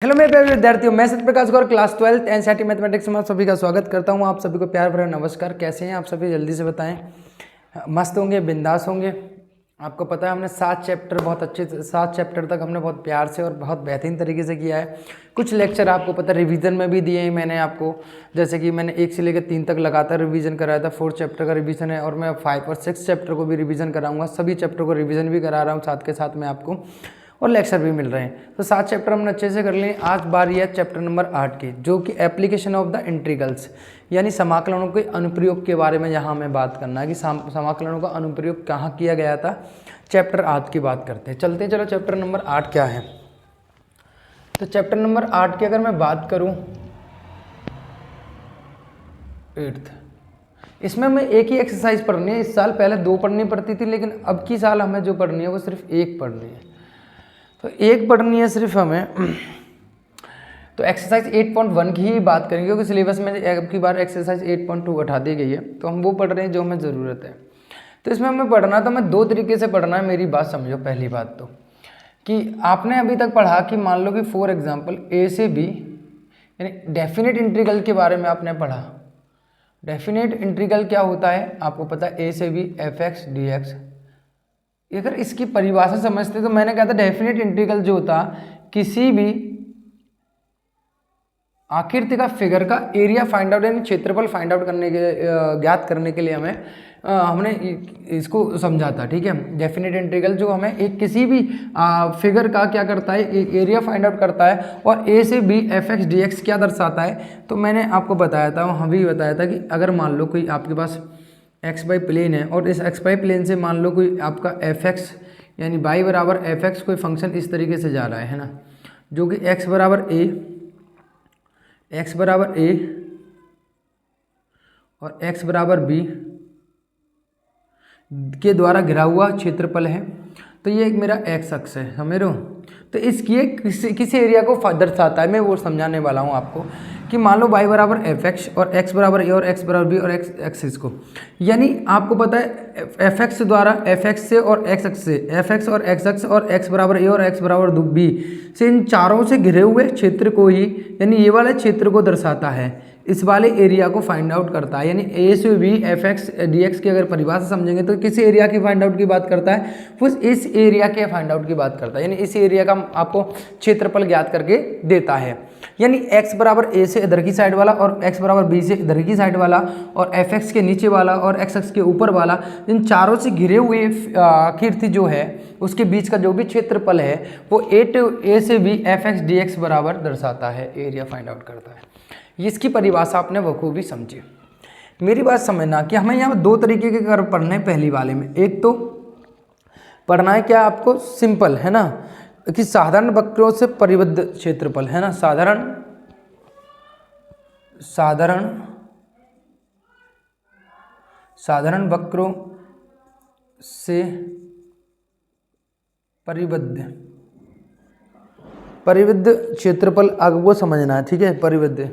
Hello मेरे प्यारे विद्यार्थियों, मैं सत्य प्रकाश गौर क्लास 12th एनसीईआरटी मैथमेटिक्स में आप सभी का स्वागत करता हूं। आप सभी को प्यार भरा नमस्कार। कैसे हैं आप सभी? जल्दी से बताएं। मस्त होंगे, बिंदास होंगे। आपको पता है हमने 7 चैप्टर बहुत अच्छे 7 चैप्टर तक हमने बहुत प्यार से और बहुत बेहतरीन तरीके से किया है। कुछ लेक्चर आपको पता है रिवीजन में भी दिए हैं मैंने आपको, जैसे कि मैंने 1 से लेकर 3 तक लगातार रिवीजन कराया था। 4 चैप्टर का रिवीजन है और मैं 5 और 6 चैप्टर को भी रिवीजन कराऊंगा। सभी चैप्टर को रिवीजन भी करा रहा हूँ साथ के साथ में आपको, और लेक्चर भी मिल रहे हैं। तो 7 चैप्टर हमने अच्छे से कर लिए। आज बारी है चैप्टर नंबर 8 की, जो कि एप्लीकेशन ऑफ द इंटीग्रल्स, यानी समाकलनों के अनुप्रयोग के बारे में यहाँ हमें बात करना है कि समाकलनों का अनुप्रयोग कहाँ किया गया था। चैप्टर 8 की बात करते हैं। चलते हैं, चलो चैप्टर नंबर 8 क्या है। तो चैप्टर नंबर 8 की अगर मैं बात करूँ, 8th, इसमें हमें एक ही एक्सरसाइज पढ़नी है। इस साल पहले 2 पढ़नी पड़ती थी, लेकिन अब की साल हमें जो पढ़नी है वो सिर्फ 1 पढ़नी है। तो 1 पढ़नी है सिर्फ हमें। तो एक्सरसाइज 8.1 की ही बात करेंगे, क्योंकि सिलेबस में अब की बार एक्सरसाइज 8.2 हटा दी गई है। तो हम वो पढ़ रहे हैं जो हमें ज़रूरत है। तो इसमें हमें पढ़ना, तो हमें 2 तरीके से पढ़ना है। मेरी बात समझो। पहली बात तो कि आपने अभी तक पढ़ा कि मान लो कि फॉर एग्जाम्पल ए से बी, यानी डेफिनेट इंटीग्रल के बारे में आपने पढ़ा। डेफिनेट इंटीग्रल क्या होता है आपको पता है, ए से B F X D X. अगर इसकी परिभाषा समझते तो मैंने कहा था डेफिनेट इंटीग्रल जो होता किसी भी आकृति का फिगर का एरिया फाइंड आउट, यानी क्षेत्रफल फाइंड आउट करने के ज्ञात करने के लिए हमने इसको समझा था। ठीक है, डेफिनेट इंटीग्रल जो हमें एक किसी भी फिगर का क्या करता है, एक एरिया फाइंड आउट करता है, और ए से B F X D X क्या दर्शाता है। तो मैंने आपको बताया था, वहाँ भी बताया था कि अगर मान लो कोई आपके पास एक्स बाई प्लेन है, और इस एक्स बाई प्लेन से मान लो कोई आपका एफ एक्स यानी बाई बराबर एफ एक्स कोई फंक्शन इस तरीके से जा रहा है ना, जो कि एक्स बराबर ए और एक्स बराबर बी के द्वारा घिरा हुआ क्षेत्रफल है। तो ये एक मेरा एक्स अक्ष है, समझ रहे हो। तो इसकी किसी एरिया को दर्शाता है। मैं वो समझाने वाला हूँ आपको कि मान लो y बराबर एफ एक्स और x बराबर ए और x बराबर बी और x एक्सिस को, यानी आपको पता है एफ एक्स द्वारा एफ एक्स से और x अक्ष से एफ एक्स और x अक्ष और x बराबर ए और x बराबर बी से, इन चारों से घिरे हुए क्षेत्र को ही, यानी ये वाले क्षेत्र को दर्शाता है। इस वाले एरिया को फाइंड आउट करता है। यानी ए से B F X D X की अगर परिभाषा समझेंगे तो किस एरिया की फाइंड आउट की बात करता है, वो इस एरिया के फाइंड आउट की बात करता है। यानी इस एरिया का आपको क्षेत्रफल ज्ञात करके देता है। यानी x बराबर ए से इधर की साइड वाला और x बराबर बी से इधर की साइड वाला और एफ एक्स के नीचे वाला और x एक्स के ऊपर वाला, इन चारों से घिरे हुए आकृति जो है उसके बीच का जो भी क्षेत्रफल है वो ए से B F X D X बराबर दर्शाता है, एरिया फाइंड आउट करता है। इसकी परिभाषा आपने बखूबी समझी। मेरी बात समझना कि हमें यहाँ 2 तरीके के कर्व पढ़ने हैं। पहली वाले में एक तो पढ़ना है क्या आपको, सिंपल है ना, कि साधारण वक्रों से परिबद्ध क्षेत्रफल है ना, साधारण वक्रों से परिबद्ध क्षेत्रफल, अब वो समझना है। ठीक है, परिबद्ध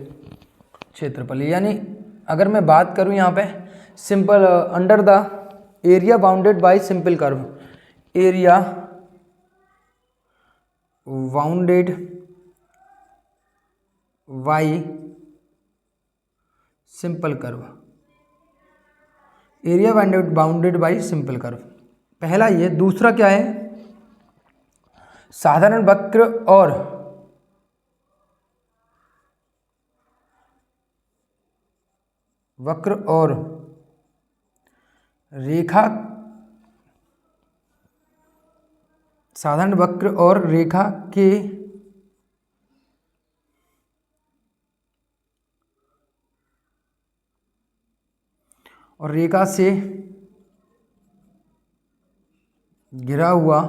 क्षेत्रफल, यानी अगर मैं बात करूं यहाँ पे simple under the area bounded by simple curve, area bounded by simple curve, area bounded by simple curve, पहला ये। दूसरा क्या है, साधारण वक्र और रेखा, साधारण वक्र और रेखा के और रेखा से घिरा हुआ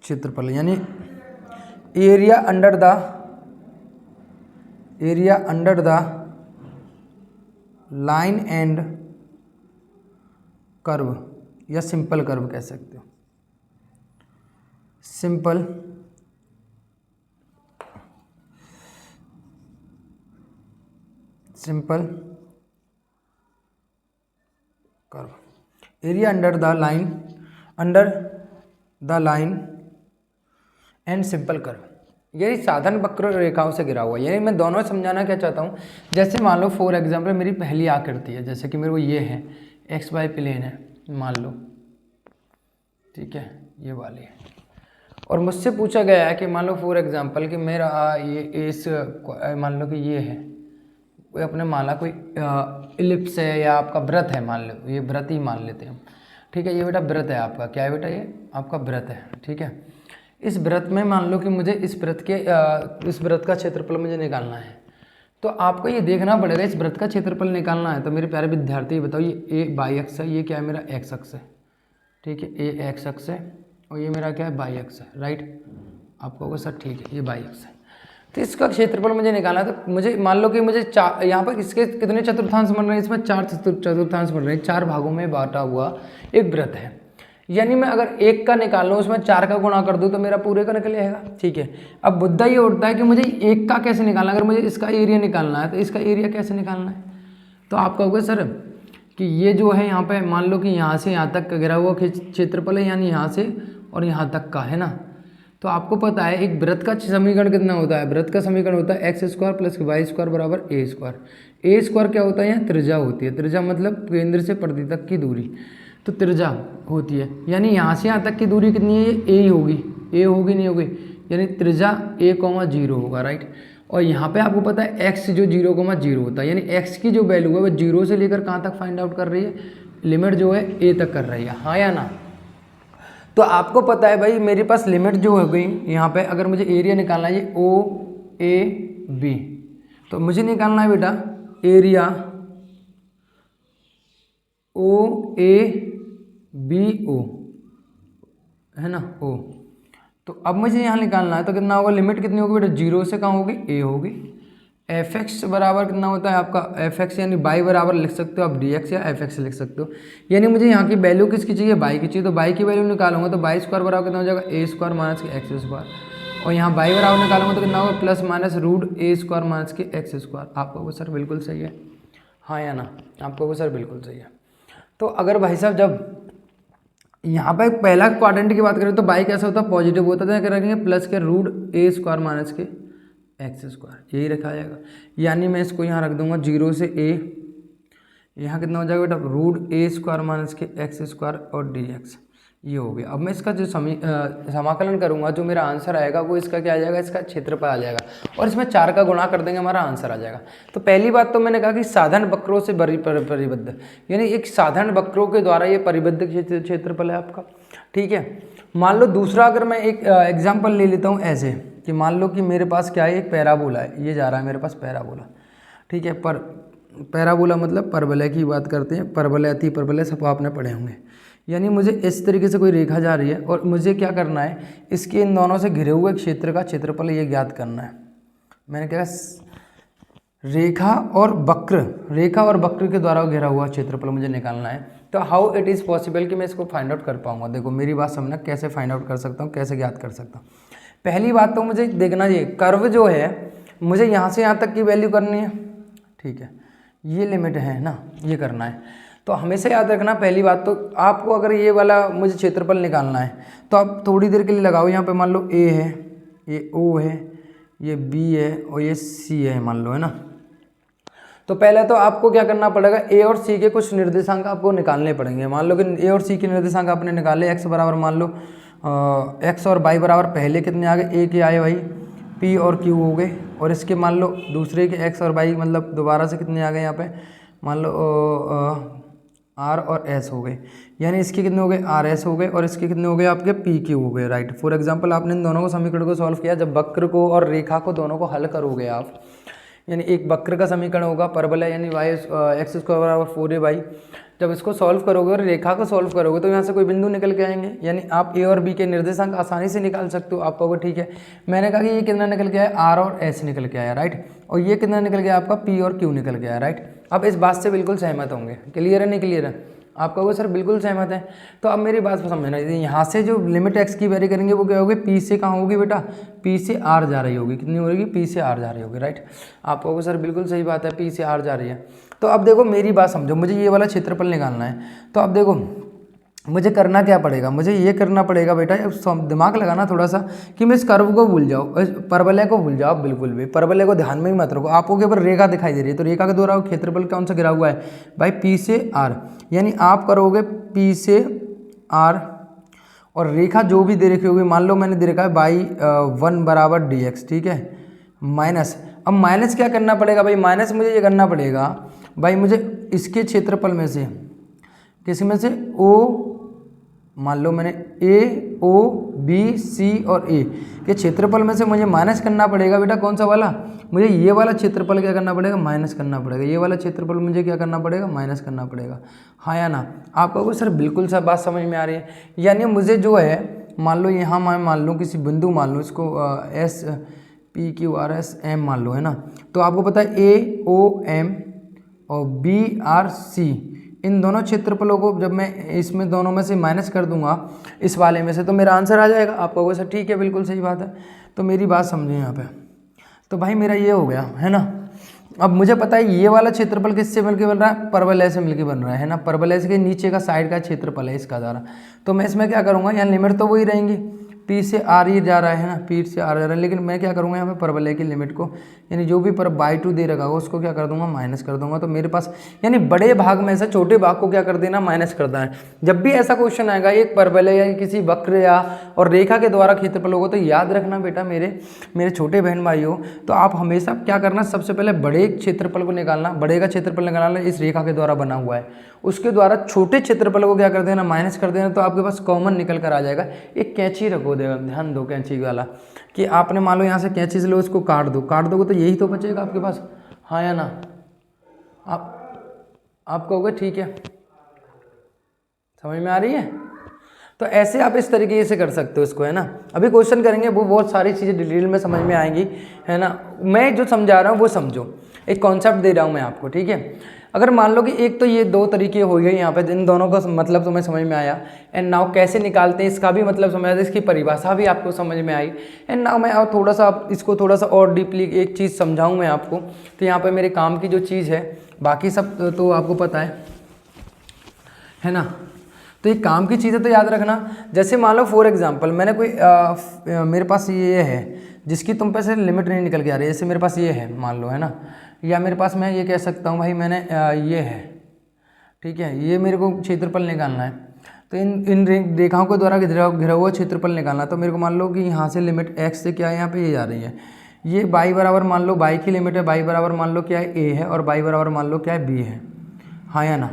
क्षेत्रफल, यानी area under the line and curve, या सिंपल कर्व कह सकते हो। Simple curve, area under the line and simple curve, यानी साधारण वक्र रेखाओं से घिरा हुआ। यानी मैं दोनों समझाना क्या चाहता हूँ, जैसे मान लो फॉर एग्जांपल मेरी पहली आकृति है, जैसे कि मेरे को ये है एक्स वाई प्लेन है मान लो, ठीक है, ये वाली है, और मुझसे पूछा गया है कि मान लो फॉर एग्जांपल कि मेरा ये इस मान लो कि ये है कोई अपने माना कोई इलिप्स है या आपका व्रत है, मान लो ये व्रत ही मान लेते हैं, ठीक है, ये बेटा व्रत है आपका, क्या है बेटा, ये आपका व्रत है, ठीक है। इस व्रत में मान लो कि मुझे इस व्रत का क्षेत्रफल मुझे निकालना है, तो आपको ये देखना पड़ेगा इस व्रत का क्षेत्रफल निकालना है। तो मेरे प्यारे विद्यार्थी बताओ, ये ए बाई अक्ष है, ये क्या है मेरा एक्स अक्ष है, ठीक है, ए एक्स अक्ष है और ये मेरा क्या है बाई अक्ष है, राइट। आपको होगा सर ठीक है ये बाई अक्ष है। तो इसका क्षेत्रफल मुझे निकालना है, तो मुझे मान लो कि मुझे चार, यहाँ पर इसके कितने चतुर्थांश बन रहे हैं, इसमें 4 चतुर्थांश बन रहे हैं, 4 भागों में बांटा हुआ एक व्रत है। यानी मैं अगर 1 का निकाल लूँ उसमें 4 का गुणा कर दूँ तो मेरा पूरे का निकल जाएगा, ठीक है। अब मुद्दा ये उठता है कि मुझे 1 का कैसे निकालना है, अगर मुझे इसका एरिया निकालना है तो इसका एरिया कैसे निकालना है। तो आप कहोगे सर कि ये जो है यहाँ पे मान लो कि यहाँ से यहाँ तक का घिरा हुआ क्षेत्रफल है, यानी यहाँ से और यहाँ तक का है ना। तो आपको पता है एक वृत्त का समीकरण कितना होता है, वृत्त का समीकरण होता है X square plus Y square बराबर ए स्क्वायर। ए स्क्वायर क्या होता है, यहाँ त्रिज्या होती है, त्रिज्या मतलब केंद्र से परिधि तक की दूरी, तो त्रिज्या होती है, यानी यहाँ से यहाँ तक की दूरी कितनी है, ये ए ही होगी, ए होगी नहीं होगी, यानी त्रिज्या a,0 होगा, राइट। और यहाँ पे आपको पता है x जो 0,0 होता है, यानी x की जो वैल्यू है वो 0 से लेकर कहाँ तक फाइंड आउट कर रही है, लिमिट जो है a तक कर रही है, हाँ या ना। तो आपको पता है भाई मेरे पास लिमिट जो हो गई यहाँ पे, अगर मुझे एरिया निकालना है ये OAB, तो मुझे निकालना है बेटा एरिया OABO, है ना O। तो अब मुझे यहाँ निकालना है तो कितना होगा, लिमिट कितनी होगी बेटा, 0 से कहाँ होगी, a होगी। fx बराबर कितना होता है आपका, fx यानी y बराबर लिख सकते हो आप dx या fx लिख सकते हो, यानी मुझे यहाँ की वैल्यू किसकी चाहिए, y की चाहिए। तो y की वैल्यू निकालूंगा तो y स्क्वायर बराबर कितना हो जाएगा, a स्क्वायर माइनस के एक्स स्क्वायर, और यहाँ y बराबर निकालूंगा तो कितना होगा, plus minus root a square minus के एक्स स्क्वायर। आपको वो सर बिल्कुल सही है, हाँ या ना, आपको वो सर बिल्कुल सही है। तो अगर भाई साहब जब यहाँ पर पहला क्वाड्रेंट की बात करें तो y कैसा होता है, पॉजिटिव होता है, क्या रखेंगे प्लस के रूट a स्क्वायर माइनस के एक्स स्क्वायर, यही रखा जाएगा। यानी मैं इसको यहाँ रख दूंगा 0 से a, यहाँ कितना हो जाएगा बेटा, रूट a स्क्वायर माइनस के एक्स स्क्वायर और dx, ये हो गया। अब मैं इसका जो समाकलन करूँगा, जो मेरा आंसर आएगा वो इसका क्या आ जाएगा, इसका क्षेत्रफल आ जाएगा, और इसमें 4 का गुणा कर देंगे, हमारा आंसर आ जाएगा। तो पहली बात तो मैंने कहा कि साधारण वक्रों से परिबद्ध, यानी एक साधारण वक्रों के द्वारा ये परिबद्ध क्षेत्रफल है आपका, ठीक है। मान लो दूसरा अगर मैं एक एग्जाम्पल ले लेता हूँ ऐसे कि मान लो कि मेरे पास क्या है, एक पैराबोला है, ये जा रहा है मेरे पास पैराबोला, ठीक है। पर पैराबोला मतलब परवलय की बात करते हैं, परवलय अति परवलय सब आपने पढ़े होंगे। यानी मुझे इस तरीके से कोई रेखा जा रही है और मुझे क्या करना है, इसके इन दोनों से घिरे हुए क्षेत्र का क्षेत्रफल ये ज्ञात करना है। मैंने कहा रेखा और वक्र के द्वारा घिरा हुआ क्षेत्रफल मुझे निकालना है। तो हाउ इट इज़ पॉसिबल कि मैं इसको फाइंड आउट कर पाऊंगा। देखो मेरी बात समझना, कैसे फाइंड आउट कर सकता हूँ, कैसे ज्ञात कर सकता हूँ। पहली बात तो मुझे देखना ये कर्व जो है मुझे यहाँ से यहाँ तक की वैल्यू करनी है, ठीक है, ये लिमिट है ना, ये करना है। तो हमेशा याद रखना पहली बात तो आपको, अगर ये वाला मुझे क्षेत्रफल निकालना है तो आप थोड़ी देर के लिए लगाओ, यहाँ पे मान लो A है, ये O है, ये B है और ये C है मान लो, है ना। तो पहले तो आपको क्या करना पड़ेगा, A और C के कुछ निर्देशांक आपको निकालने पड़ेंगे। मान लो कि A और C के निर्देशांक आपने निकाले, x बराबर मान लो x और y बराबर पहले कितने आ गए, A के आए भाई, P और Q हो गए, और इसके मान लो दूसरे के x और y मतलब दोबारा से कितने आ गए यहाँ पे, मान लो R और S हो गए, यानी इसके कितने हो गए, RS हो गए, और इसके कितने हो गए आपके PQ हो गए, राइट। फॉर एग्जांपल आपने इन दोनों को समीकरण को सॉल्व किया, जब वक्र को और रेखा को दोनों को हल करोगे आप, यानी एक वक्र का समीकरण होगा परवलय यानी एक्स स्क्वायर बराबर 4ay, जब इसको सॉल्व करोगे और रेखा को सॉल्व करोगे तो यहाँ से कोई बिंदु निकल के आएंगे, यानी आप A और B के निर्देशांक आसानी से निकाल सकते हो। आप कहोगे ठीक है, मैंने कहा कि ये कितना निकल के आया, R और S निकल के आया, राइट, और ये कितना निकल गया आपका P और Q निकल गया, राइट। अब इस बात से बिल्कुल सहमत होंगे, क्लियर है नहीं क्लियर है, आप कहोगे सर बिल्कुल सहमत है। तो अब मेरी बात को समझना, यहाँ से जो लिमिट x की वेरी करेंगे वो क्या होगी, P से कहाँ होगी बेटा, P से R जा रही होगी, कितनी होगी, P से R जा रही होगी, राइट। आप कहोगे सर बिल्कुल सही बात है, P से R जा रही है। तो अब देखो मेरी बात समझो, मुझे ये वाला क्षेत्रफल निकालना है। तो अब देखो मुझे करना क्या पड़ेगा, मुझे ये करना पड़ेगा बेटा, दिमाग लगाना थोड़ा सा कि मैं इस कर्व को भूल जाओ, इस परवलय को भूल जाओ, बिल्कुल भी परवलय को ध्यान में ही मत रखो। आपको के ऊपर रेखा दिखाई दे रही है, तो रेखा के द्वारा क्षेत्रफल कौन सा गिरा हुआ है भाई, पी से आर, यानी आप करोगे पी से आर और रेखा जो भी दे रखी होगी, मान लो मैंने दे रखा है बाई 1 बराबर डी एक्स, ठीक है, माइनस। अब माइनस क्या करना पड़ेगा भाई, माइनस मुझे ये करना पड़ेगा भाई, मुझे इसके क्षेत्रफल में से, किसी में से ओ, मान लो मैंने ए ओ बी सी और ए के क्षेत्रफल में से मुझे माइनस करना पड़ेगा बेटा, कौन सा वाला, मुझे ये वाला क्षेत्रफल क्या करना पड़ेगा, माइनस करना पड़ेगा, ये वाला क्षेत्रफल मुझे क्या करना पड़ेगा, माइनस करना पड़ेगा, हाँ या ना। आप कहोगे सर बिल्कुल सब बात समझ में आ रही है, यानी मुझे जो है, मान लो यहाँ मैं मान लूँ किसी बिंदु, मान लो इसको S P Q R S M मान लो, है ना, तो आपको पता है ए ओ एम और बी आर सी, इन दोनों क्षेत्रफलों को जब मैं इसमें दोनों में से माइनस कर दूंगा इस वाले में से, तो मेरा आंसर आ जाएगा। आप कहोगे सर ठीक है, बिल्कुल सही बात है, तो मेरी बात समझिए यहाँ पे, तो भाई मेरा ये हो गया, है ना। अब मुझे पता है ये वाला क्षेत्रफल किससे मिलके बन रहा है, परवलय से मिलके बन रहा है ना, परवलय के नीचे का साइड का क्षेत्रफल है इसका द्वारा, तो मैं इसमें क्या करूँगा, यहाँ लिमिट तो वही रहेंगी, पी से आर ये जा रहा है ना, पी से आर जा रहा है, लेकिन मैं क्या करूँगा यहाँ पे परवलय की लिमिट को, यानी जो भी पर बाई 2 दे रखा होगा उसको क्या कर दूंगा, माइनस कर दूंगा, तो मेरे पास यानी बड़े भाग में से छोटे भाग को क्या कर देना, माइनस कर देना है। जब भी ऐसा क्वेश्चन आएगा एक परवलय या किसी वक्र या और रेखा के द्वारा क्षेत्रफल होगा, तो याद रखना बेटा मेरे छोटे बहन भाइयों, तो आप हमेशा क्या करना, सबसे पहले बड़े क्षेत्रफल को निकालना, बड़े का क्षेत्रफल निकालना इस रेखा के द्वारा बना हुआ है, उसके द्वारा छोटे क्षेत्रफल को क्या कर देना, माइनस कर देना, तो आपके पास कॉमन निकल कर आ जाएगा। एक कैंची रखो, देगा ध्यान दो कैंची वाला, कि आपने मान लो यहाँ से कैंची से लो, इसको काट दो तो यही तो बचेगा आपके पास, हाँ या ना। आप कहोगे ठीक है, समझ में आ रही है, तो ऐसे आप इस तरीके से कर सकते हो इसको, है ना। अभी क्वेश्चन करेंगे वो बहुत सारी चीज़ें डिटेल में समझ में आएंगी, है ना। मैं जो समझा रहा हूँ वो समझो, एक कॉन्सेप्ट दे रहा हूँ मैं आपको, ठीक है। अगर मान लो कि एक तो ये 2 तरीके हो गए यहाँ पे, इन दोनों का मतलब तुम्हें समझ में आया, एंड नाउ कैसे निकालते हैं इसका भी मतलब समझ आया, इसकी परिभाषा भी आपको समझ में आई। एंड नाउ मैं और थोड़ा सा इसको थोड़ा सा और डीपली एक चीज़ समझाऊँ मैं आपको, तो यहाँ पे मेरे काम की जो चीज़ है, बाकी सब तो आपको पता है ना। तो ये काम की चीज़ें तो याद रखना, जैसे मान लो फॉर एग्जांपल मैंने कोई मेरे पास ये है जिसकी तुम पे से लिमिट नहीं निकल के आ रही है, जैसे मेरे पास ये है मान लो, है ना, या मेरे पास मैं ये कह सकता हूँ भाई मैंने ये है, ठीक है, ये मेरे को क्षेत्रफल निकालना है, तो इन रेखाओं के द्वारा घिरा हुआ क्षेत्रफल निकालना, तो मेरे को मान लो कि यहाँ से लिमिट एक्स से क्या है, यहाँ पे ये जा रही है, ये बाई बराबर मान लो बाई की लिमिट है, बाई बराबर मान लो क्या है ए है, और बाई बराबर मान लो क्या है बी है, हाँ या ना।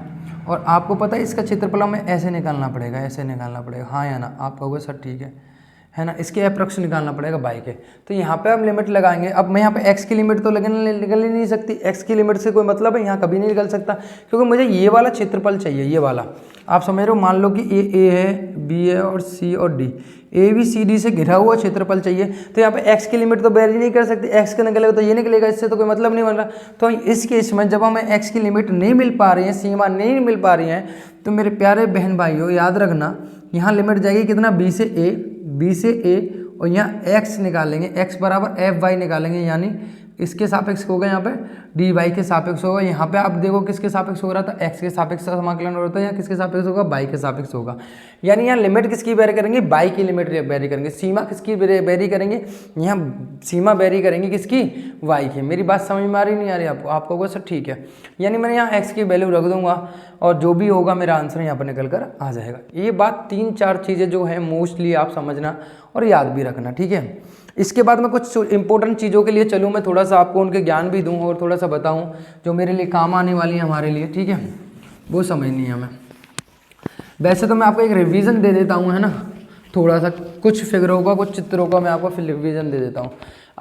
और आपको पता है इसका क्षेत्रफल हमें ऐसे निकालना पड़ेगा, ऐसे निकालना पड़ेगा, हाँ या ना। आप कहोगे सर ठीक है ना, इसके अप्रॉक्स निकालना पड़ेगा बाई के, तो यहाँ पे आप लिमिट लगाएंगे। अब मैं यहाँ पे एक्स की लिमिट तो निकल ही नहीं सकती, एक्स की लिमिट से कोई मतलब है यहाँ कभी नहीं निकल सकता, क्योंकि मुझे ये वाला क्षेत्रफल चाहिए, ये वाला, आप समझ रहे हो। मान लो कि ए है, बी है और सी और D, A B C D से घिरा हुआ क्षेत्रफल चाहिए, तो यहाँ पे एक्स की लिमिट तो वेरी नहीं कर सकती, एक्स का निकलेगा तो ये निकलेगा, इससे तो कोई मतलब नहीं बन रहा। तो इस केस में जब हमें एक्स की लिमिट नहीं मिल पा रही है, सीमा नहीं मिल पा रही है, तो मेरे प्यारे बहन भाइयों याद रखना, यहाँ लिमिट जाएगी कितना, बी से ए, और यहाँ x निकालेंगे, x बराबर एफ वाई निकालेंगे, यानी इसके सापेक्ष होगा, यहाँ पे डी वाई के सापेक्ष होगा। यहाँ पे आप देखो किसके सापेक्ष हो रहा था, x के सापेक्ष का समाकलन हो रहा था, यहाँ किसके सापेक्ष होगा, बाई के सापेक्ष होगा। यानी यहाँ लिमिट किसकी वेरी करेंगे, बाई की लिमिट वेरी करेंगे, सीमा किसकी वेरी करेंगे, यहाँ सीमा वेरी करेंगे किसकी, वाई की। मेरी बात समझ में आ रही नहीं आ रही आपको, आप कहोगे सर ठीक है, यानी मैंने यहाँ x की वैल्यू रख दूंगा और जो भी होगा मेरा आंसर यहाँ पर निकल कर आ जाएगा। ये बात 3-4 चीज़ें जो है मोस्टली आप समझना और याद भी रखना, ठीक है। इसके बाद मैं कुछ इंपॉर्टेंट चीज़ों के लिए चलूँ, मैं थोड़ा सा आपको उनके ज्ञान भी दूँ और थोड़ा सा बताऊँ जो मेरे लिए काम आने वाली है हमारे लिए, ठीक है, वो समझनी है हमें। वैसे तो मैं आपको एक रिवीजन दे देता हूँ, है ना, थोड़ा सा कुछ फिगरों का, कुछ चित्रों का मैं आपको फिर रिवीजन दे देता हूँ।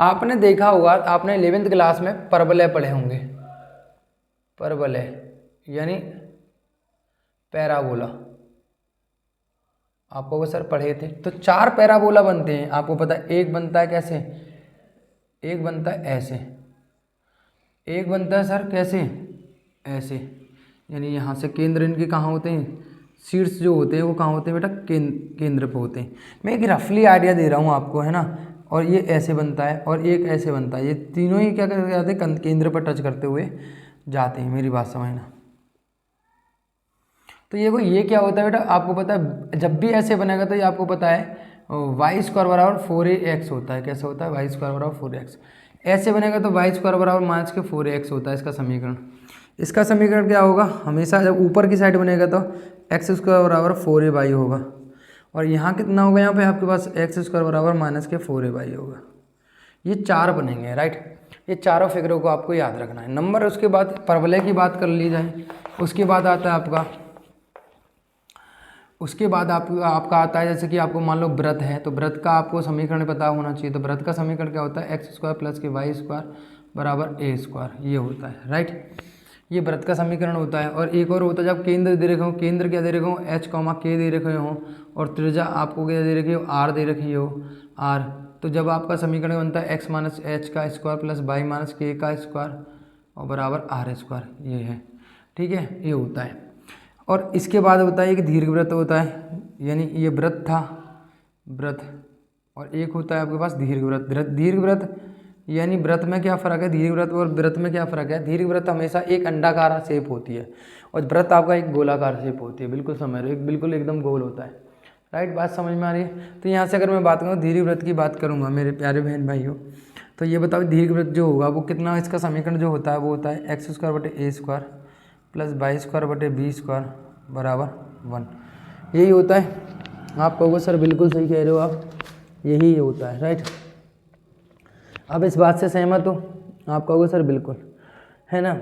आपने देखा होगा, आपने 11th क्लास में परवलय पढ़े होंगे, परवलय यानी पैराबोला, आपको वो सर पढ़े थे। तो 4 पैराबोला बनते हैं, आपको पता है। एक बनता है कैसे, एक बनता है ऐसे, एक बनता है सर कैसे, ऐसे, यानी यहाँ से केंद्र इनके कहाँ होते हैं, शीर्ष जो होते हैं वो कहाँ होते हैं बेटा, केंद्र पे होते हैं। मैं एक रफली आइडिया दे रहा हूँ आपको, है ना। और ये ऐसे बनता है और एक ऐसे बनता है, ये तीनों ही क्या करते जाते हैं, केंद्र पर टच करते हुए जाते हैं। मेरी बात समझना। तो ये क्या होता है बेटा, आपको पता है जब भी ऐसे बनेगा तो ये आपको पता है वाई स्क्वायर बराबर 4ax होता है। कैसे होता है? वाई स्क्वायर बराबर 4x। ऐसे बनेगा तो वाई स्क्वायर बराबर माइनस के 4ax होता है इसका समीकरण। इसका समीकरण क्या होगा? हमेशा जब ऊपर की साइड बनेगा तो एक्स स्क्वायर बराबर 4a होगा, और यहाँ कितना होगा? यहाँ पे आपके पास एक्स स्क्वायर बराबर माइनस के 4a होगा। ये 4 बनेंगे, राइट। ये चारों फिगरों को आपको याद रखना है। नंबर उसके बाद परवलय की बात कर ली जाए, उसके बाद आता है आपका आता है जैसे कि आपको मान लो व्रत है, तो व्रत का आपको समीकरण पता होना चाहिए। तो व्रत का समीकरण क्या होता है? एक्स स्क्वायर प्लस के वाई स्क्वायर बराबर ए स्क्वायर, ये होता है, राइट। ये व्रत का समीकरण होता है। और एक और होता है जब केंद्र दे रखे हो, केंद्र क्या दे रखे हो? एच कॉमा के दे रखे हो, और त्रिज्या आपको क्या दे रखी हो? आर दे रखी हो, आर। तो जब आपका समीकरण बनता है एक्स माइनस एच का स्क्वायर प्लस वाई माइनस के का स्क्वायर और बराबर आर स्क्वायर, ये है, ठीक है, ये होता है। और इसके बाद होता है एक दीर्घवृत्त होता है, यानी ये व्रत था, व्रत, और एक होता है आपके पास दीर्घवृत्त। दीर्घवृत्त यानी व्रत में क्या फ़र्क है? दीर्घवृत्त और व्रत में क्या फ़र्क है? दीर्घवृत्त हमेशा एक अंडाकार शेप होती है, और व्रत आपका एक गोलाकार शेप होती है। बिल्कुल समझ रहे हो, एक बिल्कुल एकदम गोल होता है, राइट। बात समझ में आ रही है? तो यहाँ से अगर मैं बात करूँ दीर्घवृत्त की बात करूँगा मेरे प्यारे बहन भाइयों, तो ये बताओ दीर्घवृत्त जो होगा वो कितना, इसका समीकरण जो होता है वो होता है एक्स स्क्वायर बटे ए स्क्वायर प्लस वाई स्क्वायर बटे बी स्क्वायर बराबर 1। यही होता है। आप कहोगे सर बिल्कुल सही कह रहे हो आप, यही होता है, राइट। अब इस बात से सहमत हो? आप कहोगे सर बिल्कुल, है ना।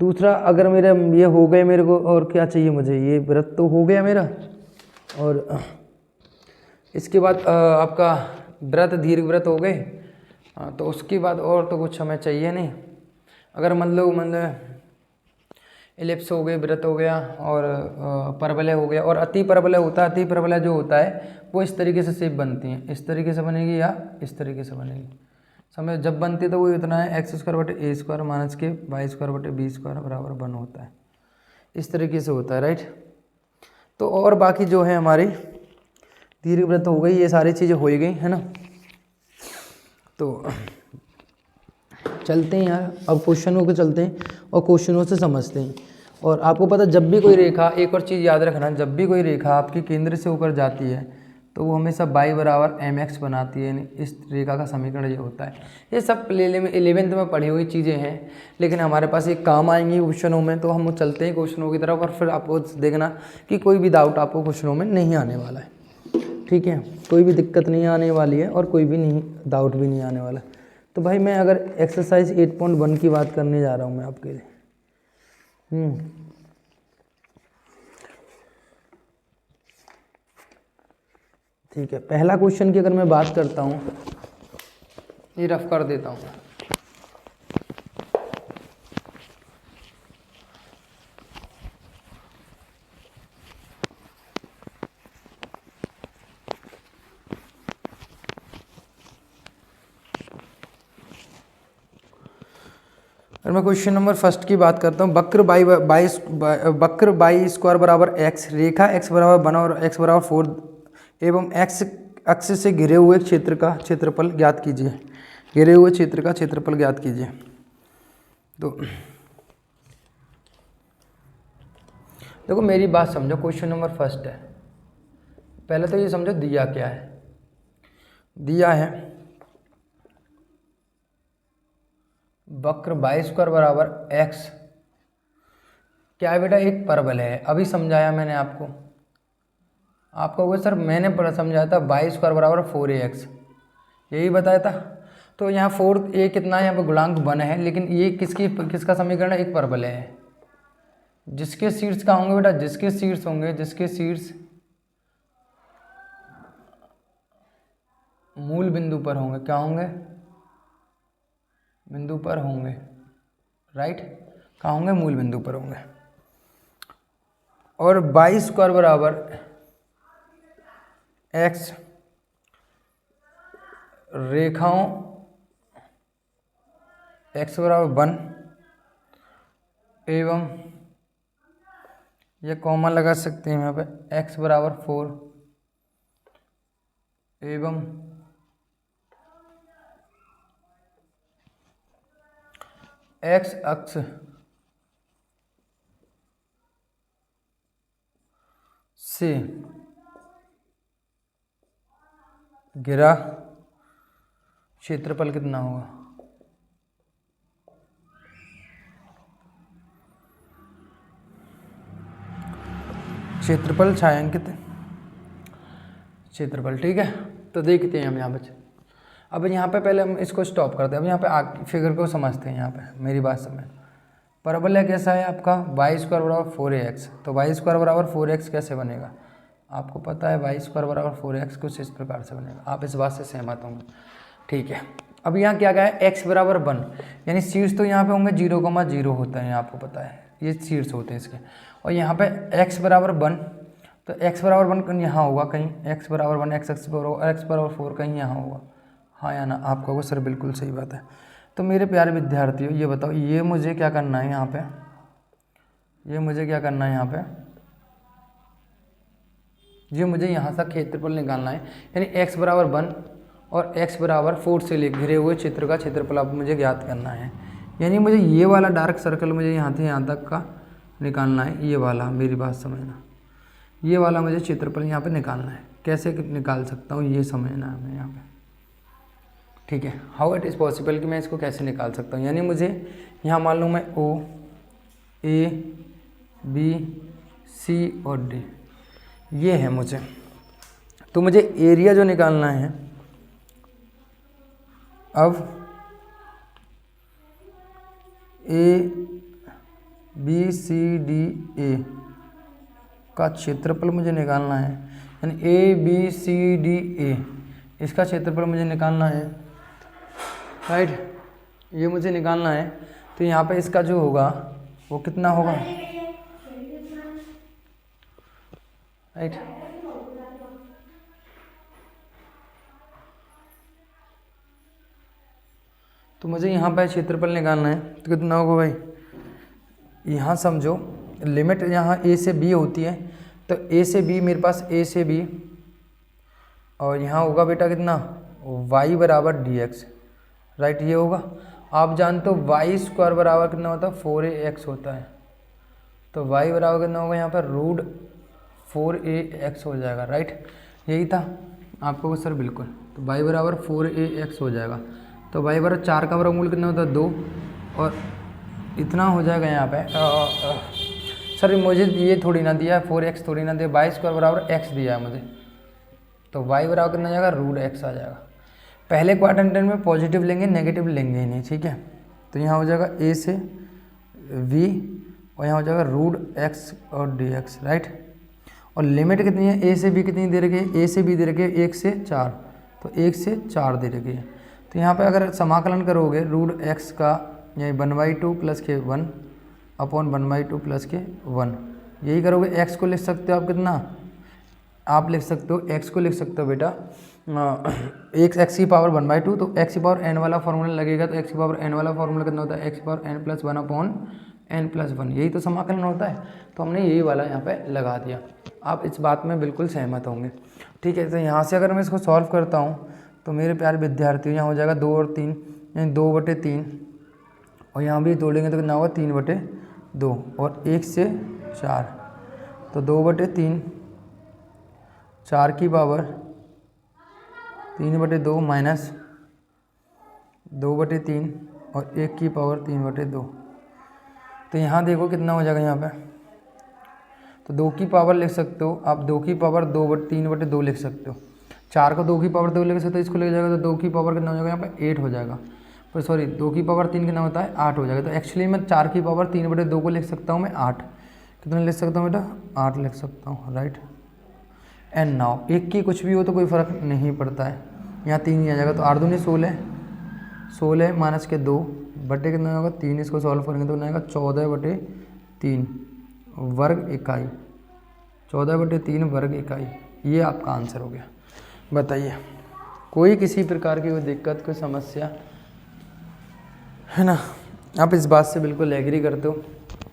दूसरा, अगर मेरा ये हो गए, मेरे को और क्या चाहिए मुझे? ये व्रत तो हो गया मेरा, और इसके बाद आपका व्रत दीर्घ व्रत हो गए, तो उसके बाद और तो कुछ हमें चाहिए नहीं। अगर मतलब एलिप्स हो गए, व्रत हो गया, और परवलय हो गया, और अति परवलय होता है। अति परवलय जो होता है वो इस तरीके से शेप बनती है, इस तरीके से बनेगी या इस तरीके से बनेगी। समझ, जब बनती है तो वो इतना है एक्स स्क्वायर बटे ए स्क्वायर माइनस के वाई स्क्वायर बटे बी स्क्वायर बराबर 1 होता है। इस तरीके से होता है, राइट। तो और बाकी जो है हमारी दीर्घवृत्त हो गई, ये सारी चीज़ें हो ही गई, है ना। तो चलते हैं यार, अब क्वेश्चनों को चलते हैं और क्वेश्चनों से समझते हैं। और आपको पता, जब भी कोई रेखा, एक और चीज़ याद रखना, जब भी कोई रेखा आपके केंद्र से होकर जाती है तो वो हमेशा बाई बराबर एम एक्स बनाती है, यानी इस रेखा का समीकरण ये होता है। ये सब 11वीं में पढ़ी हुई चीज़ें हैं, लेकिन हमारे पास एक काम आएंगी क्वेश्चनों में। तो हम चलते हैं क्वेश्चनों की तरफ, और फिर आपको देखना कि कोई भी डाउट आपको क्वेश्चनों में नहीं आने वाला है, ठीक है। कोई भी दिक्कत नहीं आने वाली है, और कोई भी नहीं डाउट भी नहीं आने वाला। तो भाई मैं अगर एक्सरसाइज 8.1 की बात करने जा रहा हूँ मैं आपके लिए, ठीक है। पहला क्वेश्चन की अगर मैं बात करता हूँ, ये रफ कर देता हूँ। अगर मैं क्वेश्चन नंबर फर्स्ट की बात करता हूँ, वक्र बाई स्क्वायर बराबर एक्स, रेखा एक्स बराबर 1 और एक्स बराबर 4 एवं एक्स अक्ष से घिरे हुए क्षेत्र का क्षेत्रफल ज्ञात कीजिए। घिरे हुए क्षेत्र का क्षेत्रफल ज्ञात कीजिए। तो देखो मेरी बात समझो, क्वेश्चन नंबर फर्स्ट है, पहले तो ये समझो दिया क्या है। दिया है वक्र बाई स्क्वायर बराबर एक्स, क्या है बेटा? एक परवलय है। अभी समझाया मैंने आपको, आप कहोगे सर मैंने पढ़ा समझाया था बाई स्क्वायर बराबर 4ax, यही बताया था। तो यहाँ 4 ए कितना है? यहाँ पर गुणांक 1 है, लेकिन ये किसका समीकरण है? एक परवलय है। जिसके शीर्ष का होंगे बेटा, जिसके शीर्ष होंगे, जिसके शीर्ष मूल बिंदु पर होंगे, क्या होंगे? बिंदु पर होंगे, राइट। कहाँ होंगे? मूल बिंदु पर होंगे। और बाई स्क्वायर बराबर एक्स रेखाओं एक्स बराबर 1 एवं ये कॉमा लगा सकते हैं यहाँ पे, एक्स बराबर 4 एवं एक्स अक्ष से घिरा क्षेत्रफल कितना होगा? क्षेत्रफल छायांकित क्षेत्रफल, ठीक है। तो देखते हैं हम यहाँ पे। अब यहाँ पे पहले हम इसको स्टॉप करते हैं। अब यहाँ पे फिगर को समझते हैं। यहाँ पे मेरी बात समझ। परवलय कैसा है आपका? वाई स्क्वायर बराबर 4ax। तो वाई स्क्वायर बराबर 4x कैसे बनेगा? आपको पता है वाई स्क्वायर बराबर 4x कुछ इस प्रकार से बनेगा। आप इस बात से सहमत होंगे, ठीक है। अब यहाँ क्या क्या है? x बराबर 1, यानी शीर्ष तो यहाँ पे होंगे 0,0 होता है, आपको पता है ये शीर्ष होते हैं इसके। और यहाँ पे x बराबर 1, तो x बराबर 1 यहाँ होगा कहीं, x बराबर 1 x बराबर 4 कहीं यहाँ होगा, हाँ या ना? आप कहोगे सर बिल्कुल सही बात है। तो मेरे प्यारे विद्यार्थियों ये बताओ, ये मुझे क्या करना है यहाँ पे? ये मुझे क्या करना है यहाँ पे? ये मुझे यहाँ से क्षेत्रफल निकालना है, यानी x बराबर 1 और x बराबर 4 से ले घिरे हुए क्षेत्र का क्षेत्रफल आप मुझे ज्ञात करना है। यानी मुझे ये वाला डार्क सर्कल मुझे यहाँ से यहाँ तक का निकालना है, ये वाला, मेरी बात समझना, ये वाला मुझे क्षेत्रफल यहाँ पे निकालना है। कैसे निकाल सकता हूँ ये समझना है हमें यहाँ पे, ठीक है। हाउ इट इज़ पॉसिबल कि मैं इसको कैसे निकाल सकता हूँ? यानी मुझे यहाँ मान लूँ मैं O A B C और D ये है मुझे, तो मुझे एरिया जो निकालना है, अब A B C D A का क्षेत्रफल मुझे निकालना है, यानी A B C D A इसका क्षेत्रफल मुझे निकालना है, राइट। ये मुझे निकालना है। तो यहाँ पे इसका जो होगा वो कितना होगा, राइट। तो मुझे यहाँ पे क्षेत्रफल निकालना है, तो कितना होगा भाई? यहाँ समझो लिमिट यहाँ a से b होती है, तो a से b मेरे पास a से b, और यहाँ होगा बेटा कितना, y बराबर dx, राइट। ये होगा, आप जानते हो वाई स्क्वायर बराबर कितना होता है? 4ax होता है। तो y बराबर कितना होगा यहाँ पर? √4ax हो जाएगा, राइट। यही था आपको सर, बिल्कुल। तो y बराबर 4ax हो जाएगा। तो y बराबर 4 का वर्गमूल कितना होता है? 2, और इतना हो जाएगा यहाँ पे। सर मुझे ये थोड़ी ना दिया है, 4x थोड़ी ना दिया, वाई स्क्वायर बराबर x दिया है मुझे, तो y बराबर कितना आ जाएगा? √x आ जाएगा। पहले क्वाड्रेंट में पॉजिटिव लेंगे, नेगेटिव लेंगे ही नहीं, ठीक है। तो यहाँ हो जाएगा a से v, और यहाँ हो जाएगा √x और dx, राइट। और लिमिट कितनी है? a से b कितनी दे रखी है? a से b दे रखी है 1 से 4, तो 1 से 4 दे रखी है। तो यहाँ पे अगर समाकलन करोगे √x का, यानी 1/2 प्लस के 1 अपॉन 1/2 प्लस के 1, यही करोगे। x को लिख सकते हो आप कितना? आप लिख सकते हो x को लिख सकते हो बेटा x की पावर 1/2, तो x की पावर n वाला फॉर्मूला लगेगा। तो x की पावर n वाला फॉर्मूला कितना होता है? x की power n plus 1 upon n plus 1, यही तो समाकलन होता है। तो हमने यही वाला यहाँ पे लगा दिया। आप इस बात में बिल्कुल सहमत होंगे, ठीक है। तो यहाँ से अगर मैं इसको सॉल्व करता हूँ तो मेरे प्यारे विद्यार्थियों यहाँ हो जाएगा 2 और 3, यानी 2/3, और यहाँ भी तोड़ेंगे तो कितना होगा? 3/2, और 1 से 4, तो 2/3, 4 की पावर 3/2 माइनस 2/3 और 1 की पावर 3/2। तो यहाँ देखो कितना हो जाएगा यहाँ पे, तो 2 की पावर लिख सकते हो आप, 2 की पावर 3/2 लिख सकते हो। 4 को 2 की पावर 2 लिख सकते हो, इसको ले जाएगा तो 2 की पावर कितना हो जाएगा यहाँ पे? 8 हो जाएगा। पर सॉरी 2 की पावर 3 कितना होता है? 8 हो जाएगा। तो एक्चुअली मैं 4 की पावर 3/2 को लिख सकता हूँ मैं 8, कितना लिख सकता हूँ बेटा? 8 लिख सकता हूँ, राइट। एंड नाउ 1 की कुछ भी हो तो कोई फ़र्क नहीं पड़ता है, यहाँ 3 ही आ जाएगा। तो 8 दूनी 16, 16 माइनस के 2 बटे कितना होगा? 3, इसको सॉल्व करेंगे तो बनाएगा 14/3 वर्ग इकाई, 14/3 वर्ग इकाई। ये आपका आंसर हो गया। बताइए कोई किसी प्रकार की कोई दिक्कत, कोई समस्या है ना? आप इस बात से बिल्कुल एग्री करते हो?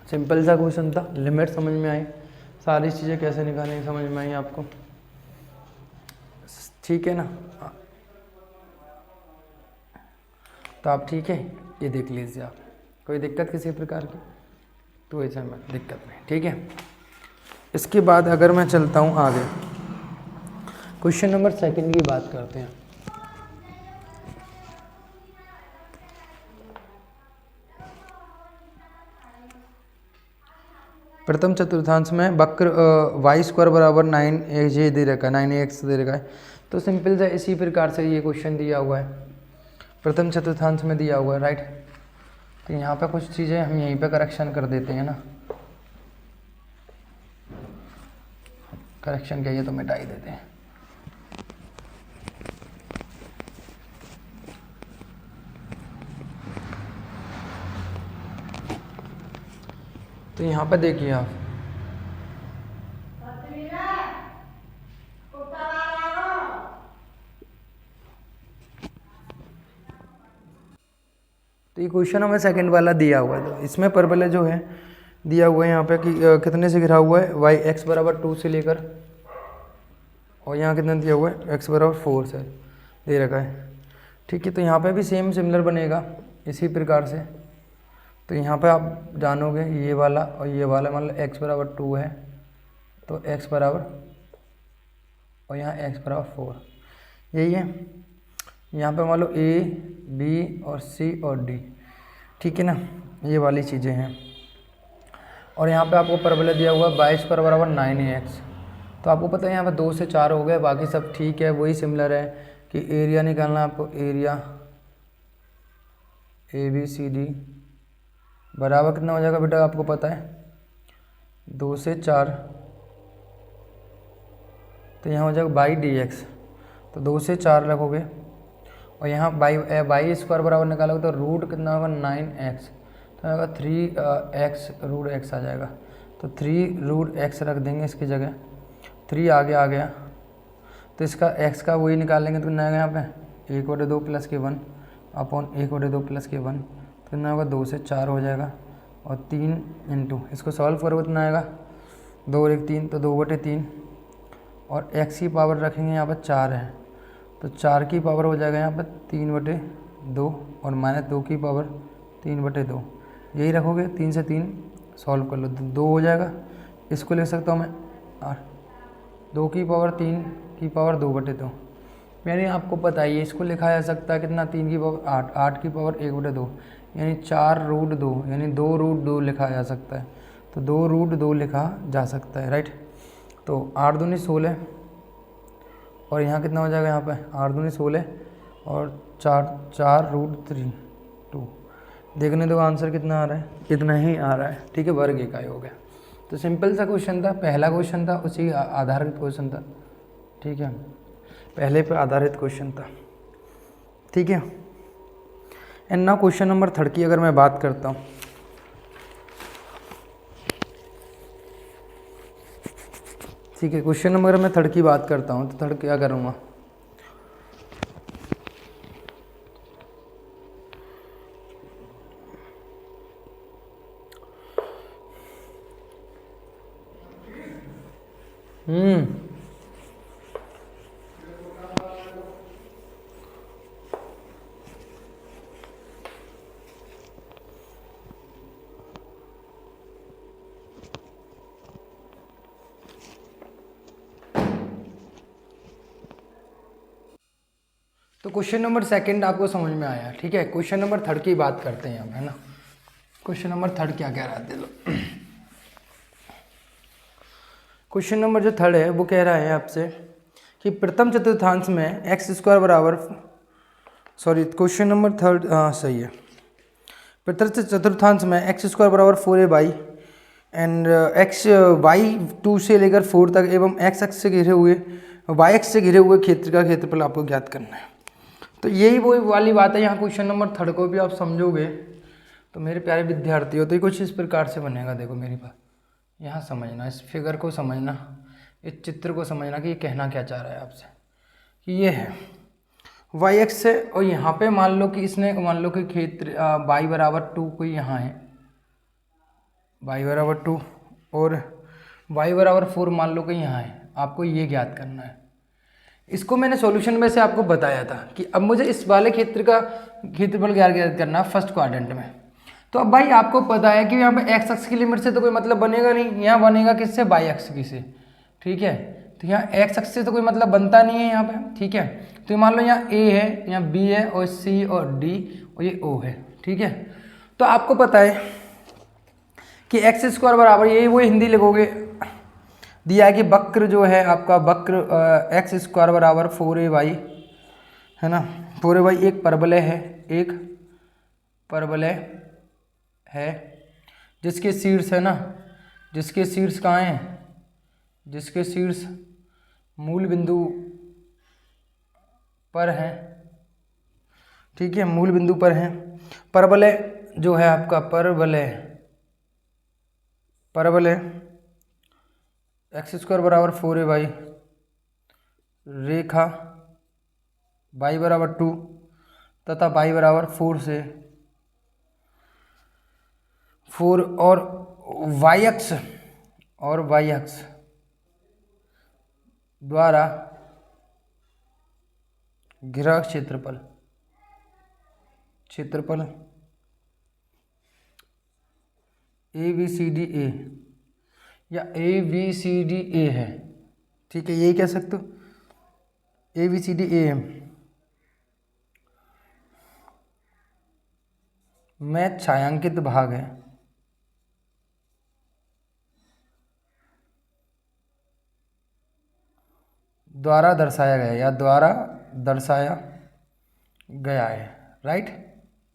सिंपल सा क्वेश्चन था, लिमिट समझ में आई, सारी चीज़ें कैसे निकालेंगे समझ में आई आपको, ठीक है ना? तो आप ठीक है, ये देख लीजिए आप। कोई दिक्कत किसी प्रकार की तो ऐसा में दिक्कत नहीं, ठीक है। इसके बाद अगर मैं चलता हूँ आगे, क्वेश्चन नंबर सेकंड की बात करते हैं। प्रथम चतुर्थांश में वक्र वाई स्क्वायर बराबर 9 दे रखा है, 9x दे रखा है। तो सिंपल से इसी प्रकार से ये क्वेश्चन दिया हुआ है, प्रथम चतुर्थांश में दिया हुआ है, राइट। तो यहाँ पे कुछ चीज़ें हम यहीं पे करेक्शन कर देते हैं ना, करेक्शन क्या, ये तो मिटा ही देते हैं। तो यहाँ पे देखिए आप, तो ये क्वेश्चन हमें सेकंड वाला दिया हुआ है। तो इसमें परवलय जो है दिया हुआ है यहाँ पे कि कितने से घिरा हुआ है, वाई एक्स बराबर 2 से लेकर, और यहाँ कितना दिया हुआ है, एक्स बराबर 4 से दे रखा है, ठीक है। तो यहाँ पे भी सेम सिमिलर बनेगा इसी प्रकार से। तो यहाँ पे आप जानोगे ये वाला और ये वाला, मतलब एक्स बराबर 2 है तो एक्स बराबर, और यहाँ एक्स बराबर 4, यही है। यहाँ पे मान लो ए बी और सी और डी, ठीक है ना, ये वाली चीज़ें हैं। और यहाँ पे आपको परवलय दिया हुआ है वाई स्क्वायर बराबर 9ax। तो आपको पता है यहाँ पे 2 से 4 हो गए, बाकी सब ठीक है, वही सिमिलर है कि एरिया निकालना है आपको, area A B C D बराबर कितना हो जाएगा बेटा, आपको पता है 2 से 4, तो यहाँ हो जाएगा बाई डी एक्स। तो 2 से 4 रखोगे, और यहाँ बाई स्क्वायर बराबर निकालोगे तो रूट कितना होगा 9x, तो होगा 3x रूट x आ जाएगा। तो 3 रूट x रख देंगे इसकी जगह, 3 आगे आ गया, तो इसका x का वही निकालेंगे तो कितना आएगा यहाँ पे 1/2 प्लस के 1 अपॉन 1/2 प्लस के 1, तो कितना होगा 2 से 4 हो जाएगा। और 3 इंटू इसको सॉल्व करोगे कितना आएगा 2 और 1 3, तो 2/3, और x की पावर रखेंगे यहाँ पर 4 है, तो 4 की पावर हो जाएगा यहाँ पर 3/2, और -2 की पावर 3/2, यही रखोगे। 3 से 3 सॉल्व कर लो तो 2 हो जाएगा। इसको लिख सकता हूँ मैं 2 की पावर 3 की पावर 2/2, यानी आपको पता है इसको लिखा जा सकता है कितना, 3 की पावर 8, 8 की पावर 1/2, यानी 4 रूट 2, यानी 2 रूट 2 लिखा जा सकता है। तो 2 रूट 2 लिखा जा सकता है, राइट। तो 8 दूनी 16, और यहाँ कितना हो जाएगा, यहाँ पे 8 दूनी 16 और 4 रूट 3 2, देखने दो आंसर कितना आ रहा है, कितना ही आ रहा है, ठीक है, वर्ग इकाई हो गया। तो सिंपल सा क्वेश्चन था, पहला क्वेश्चन था, उसी आधारित क्वेश्चन था, ठीक है, पहले पे आधारित क्वेश्चन था, ठीक है। एंड नाउ क्वेश्चन नंबर 3 की अगर मैं बात करता हूँ, ठीक है, क्वेश्चन नंबर मैं 3 की बात करता हूँ, तो 3 क्या करूँगा, तो क्वेश्चन नंबर 2 आपको समझ में आया, ठीक है। क्वेश्चन नंबर 3 की बात करते हैं हम, है ना। क्वेश्चन नंबर 3 क्या कह रहा है, लो क्वेश्चन नंबर जो 3 है वो कह रहा है आपसे कि प्रथम चतुर्थांश में एक्स स्क्वायर बराबर, सॉरी क्वेश्चन नंबर 3 सही है, प्रथम चतुर्थांश में एक्स स्क्वायर बराबर 4a/, एंड एक्स वाई 2 से लेकर 4 तक एवं एक्स अक्ष से घिरे हुए वाई अक्ष से घिरे हुए क्षेत्र का क्षेत्रफल आपको ज्ञात करना है। तो यही वो वाली बात है, यहाँ क्वेश्चन नंबर 3 को भी आप समझोगे तो मेरे प्यारे विद्यार्थियों, तो ये कुछ इस प्रकार से बनेगा, देखो मेरी बात यहाँ समझना, इस फिगर को समझना, इस चित्र को समझना कि ये कहना क्या चाह रहा है आपसे, कि ये है वाई एक्स से, और यहाँ पे मान लो कि इसने, मान लो कि क्षेत्र वाई बराबर 2 कोई यहाँ है, वाई बराबर 2 और वाई बराबर 4 मान लो कि यहाँ है, आपको ये ज्ञात करना है। इसको मैंने सॉल्यूशन में से आपको बताया था कि अब मुझे इस वाले क्षेत्र का क्षेत्रफल ज्ञात करना है फर्स्ट क्वाड्रेंट में। तो अब भाई आपको पता है कि यहाँ पे एक्स अक्ष की लिमिट से तो कोई मतलब बनेगा नहीं, यहाँ बनेगा किससे, वाई अक्ष की से, ठीक है। तो यहाँ एक्स अक्ष से तो कोई मतलब बनता नहीं है यहाँ पे, ठीक है। तो मान लो यहाँ ए है, यहाँ बी है, और सी और डी, और ये ओ है, ठीक है। तो आपको पता है कि एक्स स्क्वायर बराबर, यही वो हिंदी लिखोगे, दिया है कि वक्र जो है आपका, वक्र एक्स स्क्वायर बराबर 4ay है ना, 4ay एक परवलय है, एक परवलय है जिसके शीर्ष है ना, जिसके शीर्ष कहाँ हैं, जिसके शीर्ष मूल बिंदु पर है, ठीक है, मूल बिंदु पर है। परवलय जो है आपका, परवलय एक्स स्क्वायर बराबर 4ay, रेखा y बराबर 2 तथा y बराबर 4 से 4 और y अक्ष द्वारा घिरा क्षेत्रफल ABCDA या ABCDA है, ठीक है, ये कह सकते हो ABCDA है। में छायांकित भाग है, द्वारा दर्शाया गया या द्वारा दर्शाया गया है, राइट।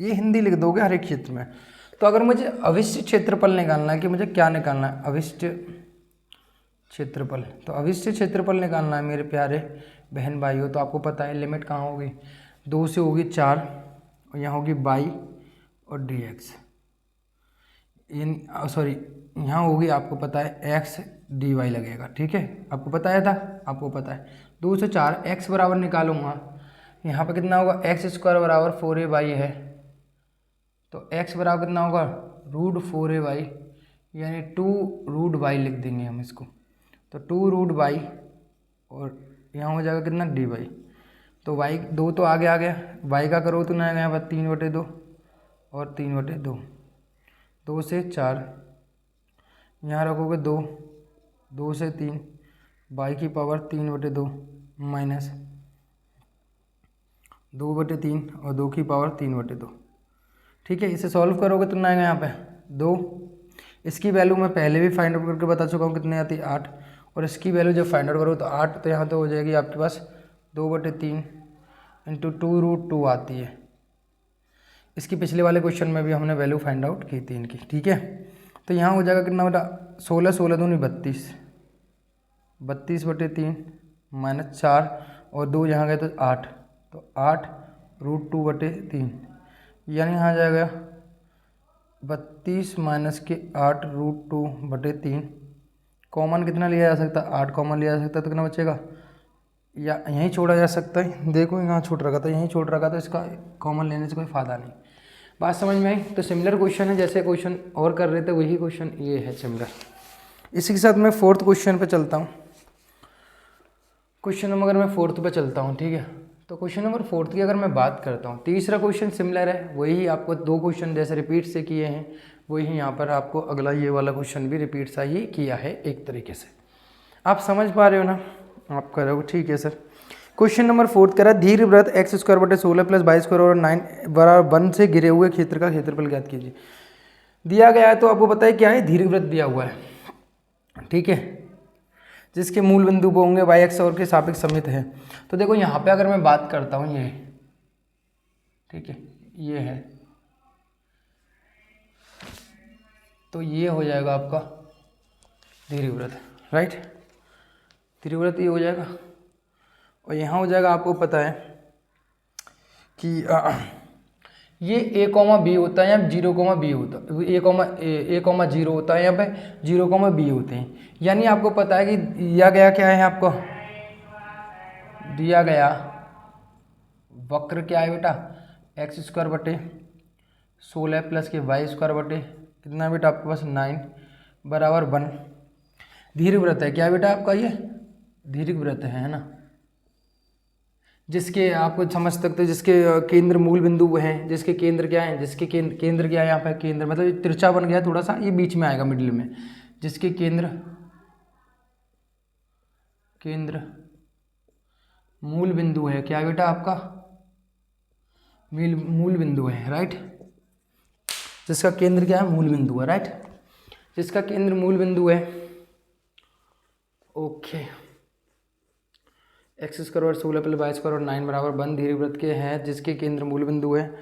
ये हिंदी लिख दोगे हर एक क्षेत्र में। तो अगर मुझे अविष्ट क्षेत्रफल निकालना है, कि मुझे क्या निकालना है, अविष्ट क्षेत्रफल, तो अविष्ट क्षेत्रफल निकालना है मेरे प्यारे बहन भाइयों, तो आपको पता है लिमिट कहाँ होगी, 2 से होगी 4, और यहाँ होगी y और dx, सॉरी यहाँ होगी, आपको पता है x dy लगेगा, ठीक है, आपको बताया था, आपको पता है 2 से 4, x बराबर निकालूंगा, यहाँ पे कितना होगा, एक्स स्क्वायर बराबर 4ay है, तो x बराबर कितना होगा, √4ay, यानी 2√y लिख देंगे हम इसको, तो 2√y, और यहाँ हो जाएगा कितना, dy, तो y 2 तो आगे आ गया, y का करो तो ना यहाँ पर 3/2 और 3/2, 2 से 4, यहाँ रखोगे 2, 2 से 3, y की पावर 3/2 माइनस 2/3 और 2 की पावर 3/2, ठीक है। इसे सॉल्व करोगे तो ना आएगा यहाँ पे 2, इसकी वैल्यू मैं पहले भी फाइंड आउट करके बता चुका हूँ कितने आती है, 8, और इसकी वैल्यू जब फाइंड आउट करो तो 8, तो यहाँ तो हो जाएगी आपके पास 2/3 इंटू 2√2 आती है। इसकी पिछले वाले क्वेश्चन में भी हमने वैल्यू फाइंड आउट की थी इनकी, ठीक है। तो यहाँ हो जाएगा कितना बेटा, 16, 16 दूनी 32, 32/3 माइनस 4 और 2 यहाँ गए तो 8, तो 8√2/3, यानी यहाँ आ जाएगा 32 माइनस के 8√2/3, कॉमन कितना लिया जा सकता है, 8 कॉमन लिया जा सकता है, तो कितना बचेगा, या यहीं छोड़ा जा सकता है, देखो यहाँ छोड़ रखा था, यहीं छोड़ रखा था, इसका कॉमन लेने से कोई फ़ायदा नहीं। बात समझ में आई। तो सिमिलर क्वेश्चन है, जैसे क्वेश्चन और कर रहे थे वही क्वेश्चन ये है सिमिलर। इसी के साथ मैं 4th क्वेश्चन पे चलता हूँ। क्वेश्चन नंबर मैं 4th पे चलता हूँ, ठीक है। तो क्वेश्चन नंबर 4th की अगर मैं बात करता हूँ, तीसरा क्वेश्चन सिमिलर है, वही आपको 2 क्वेश्चन जैसे रिपीट से किए हैं, वही यहाँ पर आपको अगला ये वाला क्वेश्चन भी रिपीट सा ही किया है एक तरीके से। आप समझ पा रहे हो ना, आप कर रहे हो, ठीक है सर। क्वेश्चन नंबर 4th कह रहा है, दीर्घवृत्त x² + 16 + y² और 9 = 1 से घिरे हुए क्षेत्र का क्षेत्रफल ज्ञात कीजिए। दिया गया है, तो आपको पता है क्या है, दीर्घवृत्त दिया हुआ है, ठीक है, जिसके मूल बिंदु वो होंगे y अक्ष और के सापेक्ष समित है। तो देखो यहाँ पे अगर मैं बात करता हूँ, ये ठीक है, ये है, तो ये हो जाएगा आपका दीर्घवृत्त, राइट, दीर्घवृत्त ये हो जाएगा, और यहाँ हो जाएगा, आपको पता है कि ये a,b होता है, यहाँ 0,b होता है, a,0 होता है, यहाँ पे 0,b होते हैं। यानी आपको पता है कि दिया गया क्या है, आपको दिया गया वक्र क्या है बेटा, x² + 16 + के y² कितना बेटा आपके पास 9 = 1 दीर्घवृत्त है। क्या बेटा आपका ये दीर्घवृत्त है ना, जिसके आपको समझ सकते हो, जिसके केंद्र मूल बिंदु वो हैं, जिसके केंद्र क्या है, जिसके केंद्र क्या है यहाँ पे, केंद्र मतलब ये तिरछा बन गया थोड़ा सा, ये बीच में आएगा मिडिल में, जिसके केंद्र मूल बिंदु है, क्या बेटा आपका मूल बिंदु है, राइट। जिसका केंद्र क्या है, मूल बिंदु है, राइट। जिसका केंद्र मूल बिंदु है, ओके। एक्स स्क्वायर और 16 प्लस 22 स्क्वायर और 9 बराबर 1 दीर्घवृत्त के हैं जिसके केंद्र मूल बिंदु है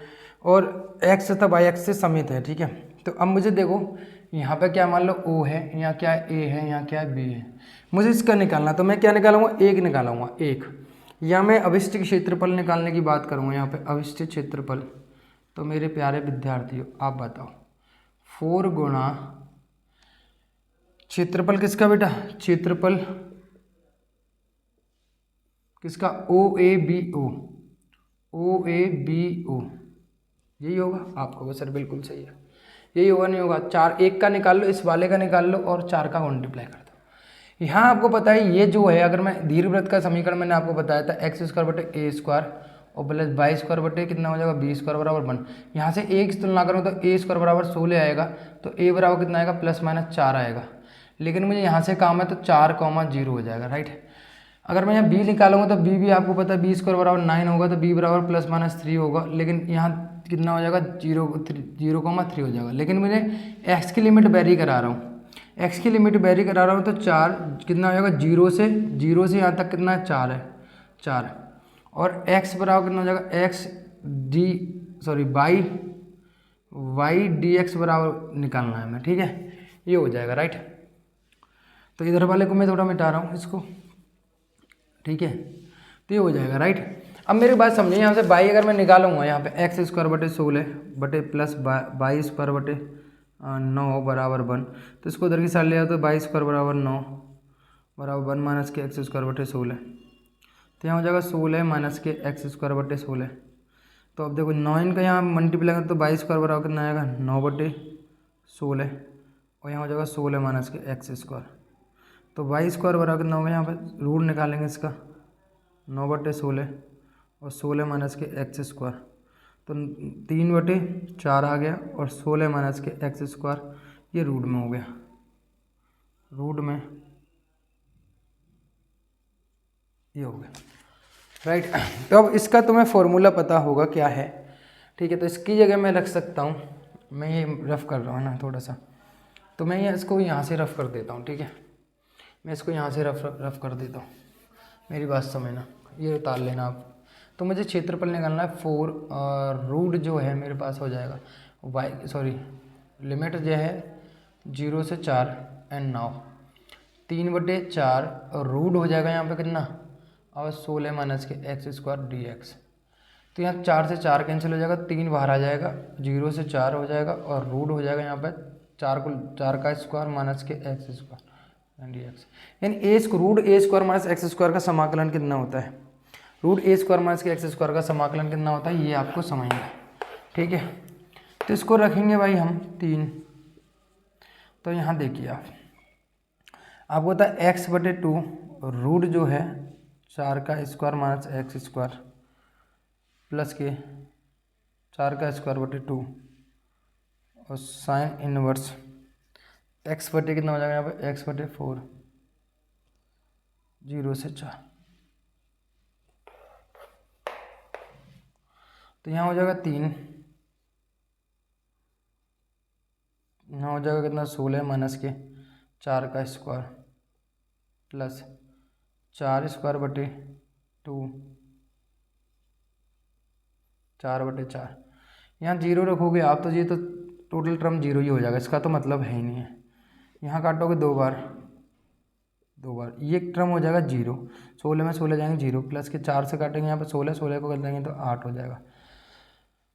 और एक्स तथा वाई एक्स से समित है, ठीक है। तो अब मुझे देखो यहाँ पे क्या मान लो O है, यहाँ क्या है A है, यहाँ क्या है B है, मुझे इसका निकालना, तो मैं क्या निकालूंगा, एक निकालूंगा, एक। या मैं अविष्ट क्षेत्रफल निकालने की बात करूँगा, यहाँ पे अविष्ट क्षेत्रफल। तो मेरे प्यारे विद्यार्थियों आप बताओ, 4 गुणा क्षेत्रफल किसका बेटा, क्षेत्रफल किसका, OABO, OABO, यही होगा आपको बस सर, बिल्कुल सही है, यही होगा, नहीं होगा, 4 एक का निकाल लो, इस वाले का निकाल लो और 4 का मल्टीप्लाई कर दो। यहाँ आपको पता है ये जो है, अगर मैं दीर्घवृत्त का समीकरण मैंने आपको बताया था एक्स स्क्वायर बटे ए स्क्वायर और प्लस 22 स्क्वायर बटे कितना हो जाएगा, बी स्क्वायर बराबर 1। यहाँ से ए की तुलना करूँ तो ए स्क्वायर बराबर 16 आएगा, तो ए बराबर कितना आएगा, प्लस माइनस 4 आएगा। लेकिन मुझे यहाँ से काम है तो 4,0 हो जाएगा, राइट। अगर मैं यहाँ बी निकालूंगा तो बी भी आपको पता है बी स्क्वायर बराबर 9 होगा, तो बी बराबर प्लस माइनस 3 होगा, लेकिन यहाँ कितना हो जाएगा, 0,3 हो जाएगा। लेकिन मुझे एक्स की लिमिट वेरी करा रहा हूँ, एक्स की लिमिट वेरी करा रहा हूँ, तो 4 कितना हो जाएगा, 0 से यहाँ तक कितना है, 4 है, 4। और एक्स बराबर कितना हो जाएगा, X D sorry Y D X बराबर निकालना है मैं, ठीक है, ये हो जाएगा, राइट। तो इधर वाले को मैं थोड़ा मिटा रहा हूँ इसको, ठीक है, तो ये हो जाएगा, राइट। अब मेरी बात समझिए, यहाँ से बाई अगर मैं निकालूंगा, यहाँ पे एक्स स्क्वायर बटे 16 बटे प्लस 22 स्क्वायर बटे 9 बराबर 1, तो इसको उधर की साइड ले आओ, तो 22 स्क्वायर बराबर 9 बराबर 1 माइनस के एक्स स्क्वायर बटे 16, तो यहाँ हो जाएगा 16 माइनस के एक्स स्क्वायर बटे 16। तो अब देखो 9 इनका यहाँ मल्टीप्लाई करें तो 22 स्क्वायर बराबर कितना आएगा, 9 बटे 16, और यहाँ हो जाएगा 16 माइनस के एक्स स्क्वायर। तो 22 स्क्वायर बराबर कितना होगा, यहाँ पर रूट निकालेंगे इसका, 9 बटे 16 और 16 माइनस के एक्स स्क्वायर, तो 3 बटे 4 आ गया, और 16 माइनस के एक्स स्क्वायर ये रूट में हो गया, रूट में ये हो गया, राइट। तो अब इसका तुम्हें फॉर्मूला पता होगा क्या है, ठीक है। तो इसकी जगह मैं रख सकता हूँ, मैं ये रफ़ कर रहा हूँ ना थोड़ा सा, तो मैं ये इसको यहाँ से रफ़ कर देता हूँ, ठीक है। मैं इसको यहाँ से रफ़ कर देता हूँ, मेरी बात समझना, ये उतार लेना आप। तो मुझे क्षेत्रफल निकालना है 4, रूट जो है मेरे पास हो जाएगा लिमिट जो है 0 से 4 एंड 9, 3/4 और रूट हो जाएगा यहाँ पे कितना, और 16 माइनस के एक्स स्क्वायर डी एक्स। तो यहाँ 4 से 4 कैंसिल हो जाएगा, 3 बाहर आ जाएगा, 0 से 4 हो जाएगा, और रूट हो जाएगा यहाँ पे 4 का स्क्वायर माइनस के एक्स स्क्वायर डी एक्स। यानी रूट ए स्क्वायर माइनस एक्स स्क्वायर का समाकलन कितना होता है, रूट ए स्क्वायर माइनस के एक्स स्क्वायर का समाकलन कितना होता है, ये आपको समझना है, ठीक है। तो इसको रखेंगे भाई हम 3। तो यहाँ देखिए आपको होता है एक्स बटे 2 रूट जो है 4 का square minus x square plus के 4 का स्क्वायर बटे 2 और साइन इनवर्स एक्स बटे कितना हो जाएगा यहाँ पे, एक्स बटे 4, 0 से 4। तो यहाँ हो जाएगा 3, यहाँ हो जाएगा कितना, 16 माइनस के 4 का स्क्वायर प्लस 4 स्क्वायर बटे 2, 4/4। यहाँ 0 रखोगे आप तो ये तो टोटल टर्म 0 ही हो जाएगा, इसका तो मतलब है ही नहीं है। यहाँ काटोगे 2 बार, ये टर्म हो जाएगा 0, 16 में 16 जाएंगे 0, प्लस के 4 से काटेंगे यहाँ पे 16 को कर देंगे तो 8 हो जाएगा,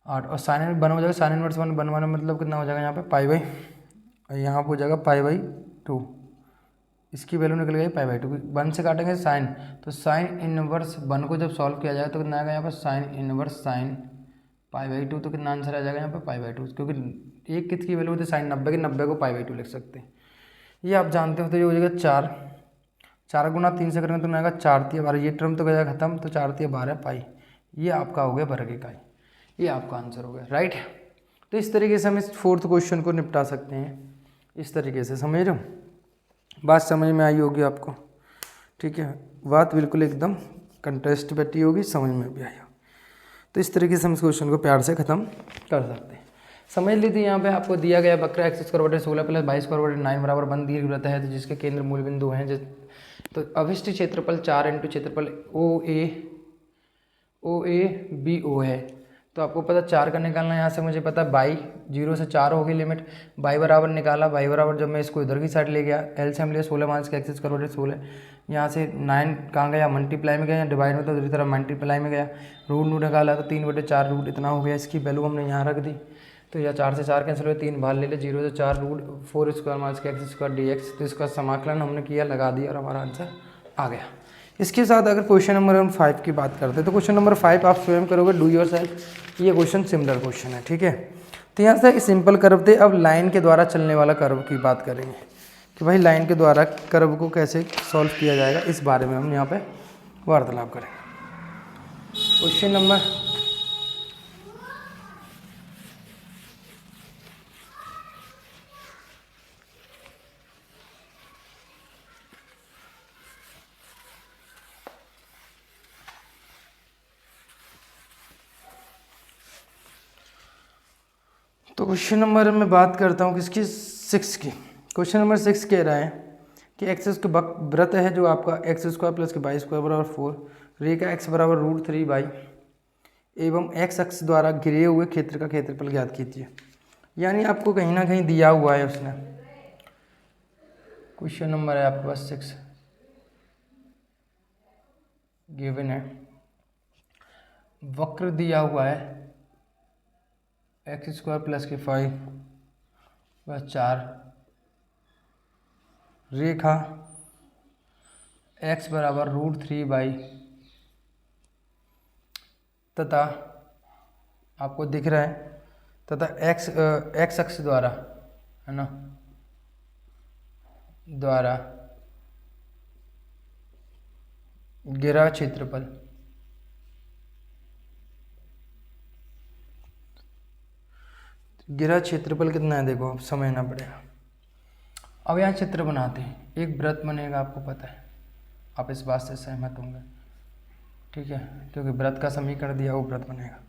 8 और साइन वन हो जाएगा, साइन इनवर्स 1 बनवाना मतलब कितना हो जाएगा यहाँ पे पाई और यहाँ पर हो जाएगा पाई/2, इसकी वैल्यू निकल गई पाई/2। 1 से काटेंगे साइन, तो साइन इनवर्स 1 को जब सॉल्व किया जाए तो कितना आएगा यहाँ पर, साइन इनवर्स साइन पाई/2, तो कितना आंसर आ जाएगा यहाँ पर पाई/2, क्योंकि एक किसकी वैल्यू होती है साइन 90 की, 90 को पाई/2 लिख सकते हैं, ये आप जानते हो। तो ये हो जाएगा 4, 4 गुना 3 से करेंगे तो आएगा 4×3=12, ये टर्म तो गया खत्म, तो 4×3=12 पाई, ये आपका हो गया वर्ग इकाई, ये आपका आंसर हो गया, राइट। तो इस तरीके से हम इस 4th क्वेश्चन को निपटा सकते हैं, इस तरीके से, समझ रहे हो, बात समझ में आई होगी आपको, ठीक है, बात बिल्कुल एकदम कंटेस्ट बैठी होगी, समझ में भी आई होगी। तो इस तरीके से हम इस क्वेश्चन को प्यार से ख़त्म कर सकते हैं। समझ लीजिए यहाँ पे आपको दिया गया वक्र x² 16 + y² 9 बराबर 1 दीर्घवृत्त है, तो जिसके केंद्र मूल बिंदु हैं, तो अभिष्ट क्षेत्रफल 4 × क्षेत्रफल OA BO है। तो आपको पता 4 का निकालना, यहाँ से मुझे पता बाई 0 से 4 होगी लिमिट, बाई बराबर निकाला, बाई बराबर जब मैं इसको इधर की साइड ले गया, एलसीएम लिया 16 - x² 16, यहाँ से 9 कहाँ गया, मल्टीप्लाई में गया, डिवाइड में तो दूसरी तरफ मल्टीप्लाई में गया, रूट निकाला तो 3/4 रूट इतना हो गया, इसकी वैल्यू हमने यहाँ रख दी, तो यह 4 से 4 कैंसिल हुए, 3 बाहर ले ले, 0 से 4 रूट 4² - x² dx, तो इसका समाकलन हमने किया, लगा दिया और हमारा आंसर आ गया। इसके साथ अगर क्वेश्चन नंबर 5 की बात करते हैं, तो क्वेश्चन नंबर 5 आप स्वयं करोगे, डू योर सेल्फ, ये क्वेश्चन सिमिलर क्वेश्चन है, ठीक है। तो यहाँ से सिंपल कर्व थे, अब लाइन के द्वारा चलने वाला कर्व की बात करेंगे कि भाई लाइन के द्वारा कर्व को कैसे सॉल्व किया जाएगा, इस बारे में हम यहाँ पे वार्तालाप करेंगे। क्वेश्चन नंबर तो क्वेश्चन नंबर में बात करता हूँ किसकी, 6 की। क्वेश्चन नंबर 6 कह रहा है कि एक्स के वृत्त है जो आपका x² + y² = 4, रेखा x = √3 एवं x अक्ष द्वारा घिरे हुए क्षेत्र का क्षेत्रफल ज्ञात कीजिए। यानी आपको कहीं ना कहीं दिया हुआ है उसने, क्वेश्चन नंबर है आपके पास 6 गिवन है, वक्र दिया हुआ है x² + 5 + 4, रेखा x = √3 तथा आपको दिख रहा है, तथा x अक्ष द्वारा, है ना, द्वारा घिरा क्षेत्रफल, घिरा क्षेत्रफल कितना है, देखो अब समझना पड़ेगा। अब यहाँ चित्र बनाते हैं, एक वृत्त बनेगा, आपको पता है, आप इस बात से सहमत होंगे, ठीक है, क्योंकि वृत्त का समीकरण दिया वो वृत्त बनेगा,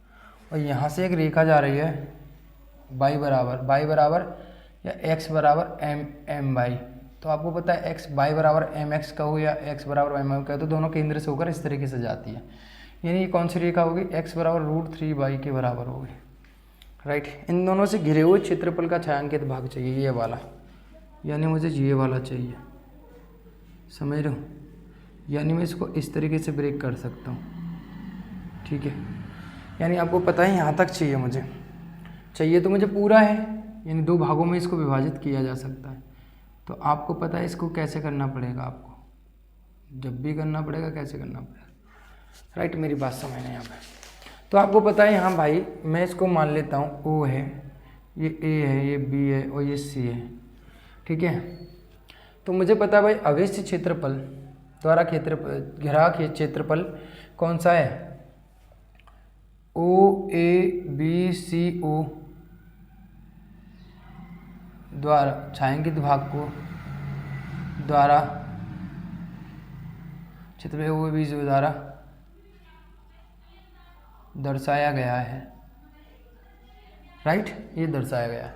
और यहाँ से एक रेखा जा रही है y बराबर या x बराबर m/, तो आपको पता है x y बराबर mx का हो या x बराबर mm का, तो दोनों केंद्र से होकर इस तरीके से जाती है, यानी ये कौन सी रेखा होगी, x बराबर √3 के बराबर होगी, राइट। इन दोनों से घिरे हुए क्षेत्रफल का छायांकित भाग चाहिए, ये वाला, यानी मुझे ये वाला चाहिए, समझ रहे हो, यानी मैं इसको इस तरीके से ब्रेक कर सकता हूँ, ठीक है, यानी आपको पता है यहाँ तक चाहिए, मुझे चाहिए तो मुझे पूरा है, यानी 2 भागों में इसको विभाजित किया जा सकता है, तो आपको पता है इसको कैसे करना पड़ेगा, आपको जब भी करना पड़ेगा कैसे करना पड़ेगा, राइट, मेरी बात समझना यहाँ पे। तो आपको पता है यहाँ भाई, मैं इसको मान लेता हूँ O है, ये A है, ये B है और ये C है, ठीक है। तो मुझे पता है भाई अवेश्य क्षेत्रफल द्वारा घिरा क्षेत्रफल कौन सा है, OABCO द्वारा छायांकित भाग को द्वारा क्षेत्रफल OABCO द्वारा दर्शाया गया है, राइट, ये दर्शाया गया है,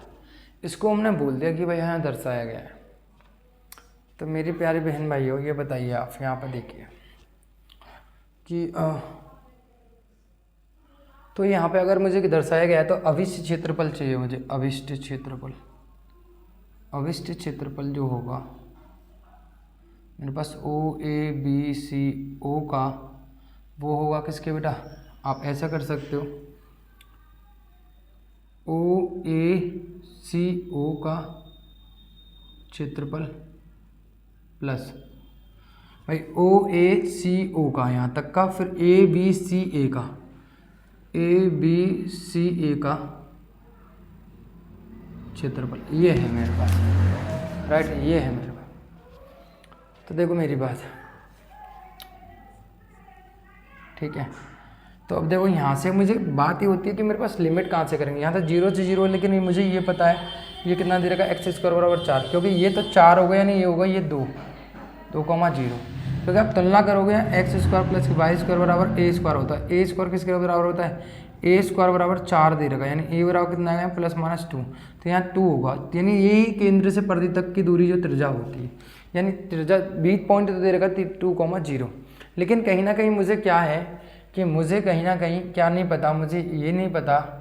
इसको हमने बोल दिया कि भाई यहाँ दर्शाया गया है। तो मेरी प्यारे बहन भाइयों, ये बताइए आप यहाँ पर देखिए कि तो यहाँ पे अगर मुझे दर्शाया गया है तो अविष्ट क्षेत्रफल चाहिए मुझे, अविष्ट क्षेत्रफल, अविष्ट क्षेत्रफल जो होगा मेरे पास OABCO का, वो होगा किसके बेटा, आप ऐसा कर सकते हो, OACO का क्षेत्रफल प्लस भाई OACO का यहाँ तक का, फिर ABCA का, ABCA का क्षेत्रफल, ये है मेरे पास, राइट, ये है मेरे पास। तो देखो मेरी बात, ठीक है। तो अब देखो यहाँ से मुझे बात ये होती है कि मेरे पास लिमिट कहाँ से करेंगे, यहाँ तो 0 से 0, लेकिन मुझे ये पता है ये कितना दे रखा है एक्स स्क्वायर बराबर 4, क्योंकि ये तो 4 हो गया, यानी ये होगा ये 2, 2,0, क्योंकि आप तुलना करोगे X square plus Y square बराबर ए स्क्वायर होता है। ए स्क्वायर किसके बराबर होता है, ए स्क्वायर बराबर 4 दे रखा है, यानी ए बराबर कितना आएगा +-2, तो यहाँ 2 होगा, यानी यही केंद्र से परिधि तक की दूरी जो त्रिज्या होती है, यानी त्रिज्या 20 पॉइंट तो दे रखा है 2,0, लेकिन कहीं ना कहीं मुझे क्या है कि मुझे कहीं ना कहीं क्या नहीं पता, मुझे ये नहीं पता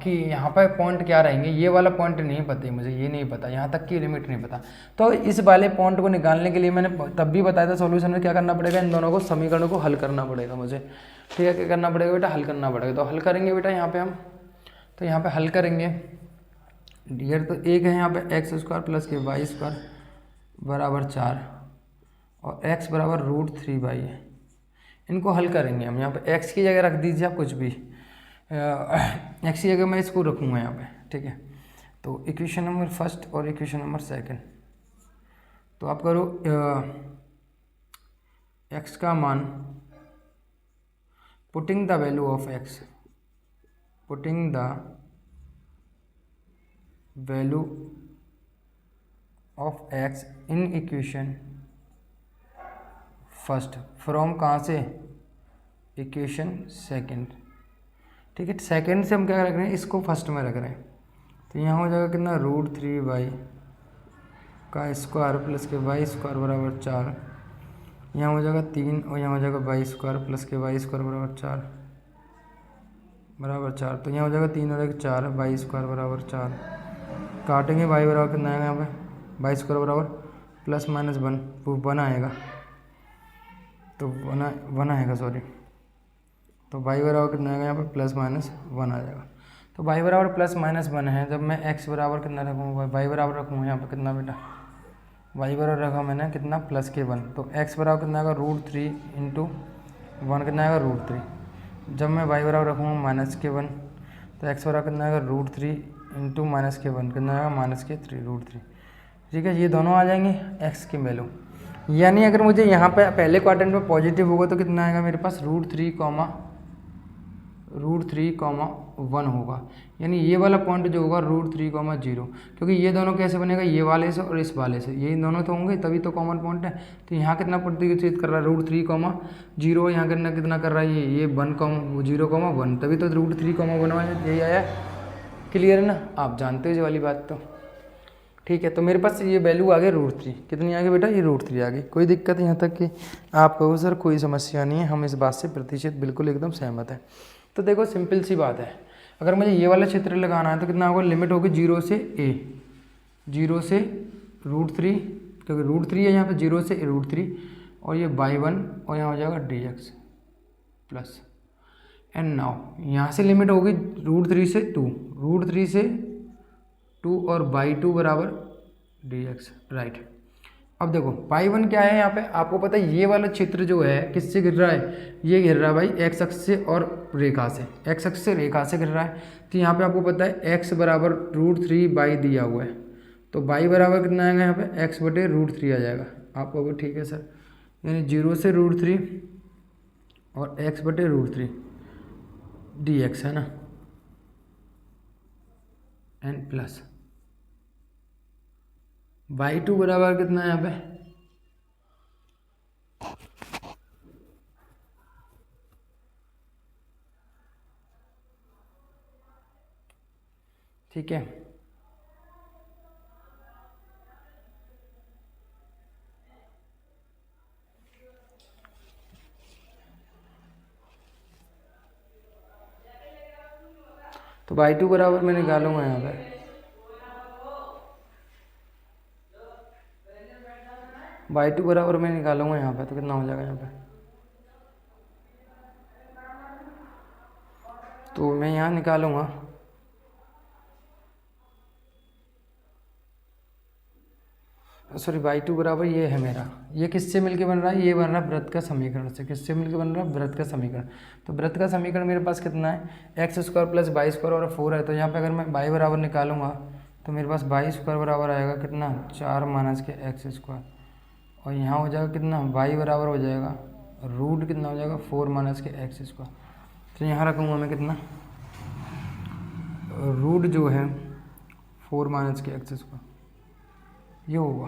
कि यहाँ पर पॉइंट क्या रहेंगे, ये वाला पॉइंट नहीं पता, मुझे ये नहीं पता, यहाँ तक की लिमिट नहीं पता। तो इस वाले पॉइंट को निकालने के लिए मैंने तब भी बताया था सॉल्यूशन में क्या करना पड़ेगा, इन दोनों को समीकरणों को हल करना पड़ेगा मुझे, ठीक है। क्या करना पड़ेगा बेटा, हल करना पड़ेगा। तो हल करेंगे बेटा यहाँ पे हम, तो यहाँ पे हल करेंगे डियर, तो एक है यहाँ पे एक्स स्क्वायर प्लस के वाई स्क्वायर बराबर 4 और x बराबर √3 है। इनको हल करेंगे हम। यहाँ पे x की जगह रख दीजिए आप कुछ भी, x की जगह मैं इसको रखूँगा यहाँ पे, ठीक है। तो इक्वेशन नंबर फर्स्ट और इक्वेशन नंबर सेकंड, तो आप करो x का मान, putting the value of x, putting the value of x in equation first from कहाँ से, इक्वेशन सेकंड, ठीक है। सेकंड से हम क्या रख रहे हैं, इसको फर्स्ट में रख रहे हैं, तो यहाँ हो जाएगा कितना √3 का स्क्वायर प्लस के वाई स्क्वायर बराबर 4, यहाँ हो जाएगा 3 और यहाँ हो जाएगा वाई स्क्वायर प्लस के वाई स्क्वायर बराबर 4, तो यहाँ हो जाएगा 3 और 1 4, वाई स्क्वायर बराबर 4, काटेंगे वाई बराबर कितना आएगा यहाँ पे, वाई स्क्वायर बराबर +-1, वो 1 आएगा, तो 1 आएगा सॉरी, तो y बराबर कितना आएगा यहाँ पे +-1 आ जाएगा। तो y बराबर +-1 है, जब मैं x बराबर कितना रखूँगा, y बराबर रखूँगा यहाँ पे कितना बेटा, y बराबर रखा मैंने कितना +1, तो x बराबर कितना आएगा √3 × 1 कितना आएगा √3, जब मैं y बराबर रखूँगा -1, तो x बराबर कितना आएगा √3 × -1 कितना आएगा -3 √3, ठीक है। ये दोनों आ जाएंगे x की वैल्यू, यानी अगर मुझे यहाँ पे पहले क्वाड्रेंट में पॉजिटिव होगा तो कितना आएगा मेरे पास √3,1 होगा, यानी ये वाला पॉइंट जो होगा √3,0, क्योंकि ये दोनों कैसे बनेगा, ये वाले से और इस वाले से, ये दोनों तो होंगे तभी तो कॉमन पॉइंट है। तो यहाँ कितना प्रतिनिधित्व कर रहा है √3,0, यहाँ कितना कर रहा है ये 1,0,1, तभी तो √3,1 यही आया, क्लियर है ना, आप जानते हो ये वाली बात तो, ठीक है। तो मेरे पास ये वैल्यू आ गई √3, कितनी आ गई बेटा, ये √3 आ गई। कोई दिक्कत यहाँ तक कि आप कहो सर कोई समस्या नहीं है, हम इस बात से प्रतिशत बिल्कुल एकदम सहमत है। तो देखो सिंपल सी बात है, अगर मुझे ये वाला क्षेत्र लगाना है तो कितना होगा, लिमिट होगी 0 से a, 0 से √3, क्योंकि √3 है यहाँ पे, 0 से √3 और ये y1 और यहाँ हो जाएगा dx प्लस, एंड नाउ यहाँ से लिमिट होगी √3 से 2, √3 से 2 और y2 बराबर dx, राइट। अब देखो y1 क्या है यहाँ पे, आपको पता है ये वाला क्षेत्र जो है किससे गिर रहा है, ये गिर रहा है भाई x अक्ष से और रेखा से, x अक्ष से रेखा से गिर रहा है। तो यहाँ पे आपको पता है x बराबर √3 दिया हुआ है, तो y बराबर कितना आएगा यहाँ पे, x बटे √3 आ जाएगा। आप कहोगे ठीक है सर, यानी 0 से √3 और x बटे √3 dx है ना, एंड प्लस y2 बराबर कितना है यहाँ पे, ठीक है। तो y2 बराबर मैं निकालूंगा यहाँ पे, y2 बराबर मैं निकालूंगा यहाँ पे, तो कितना हो जाएगा यहाँ पे, तो मैं यहाँ निकालूंगा सॉरी y2 बराबर ये है मेरा, ये किससे मिलके बन रहा है, ये बन रहा है वृत्त का समीकरण से, किससे मिलके बन रहा है, वृत्त का समीकरण। तो वृत्त का समीकरण मेरे पास कितना है, x² प्लस y स्क्वायर और 4 है, तो यहाँ पे अगर मैं y बराबर निकालूंगा तो मेरे पास y स्क्वायर बराबर आएगा कितना, 4 - x² और यहाँ हो जाएगा कितना, y बराबर हो जाएगा रूट कितना हो जाएगा 4 माइनस के एक्स स्क्वायर। तो यहाँ रखूँगा मैं कितना, रूट जो है 4 माइनस के एक्स स्क्वायर ये होगा,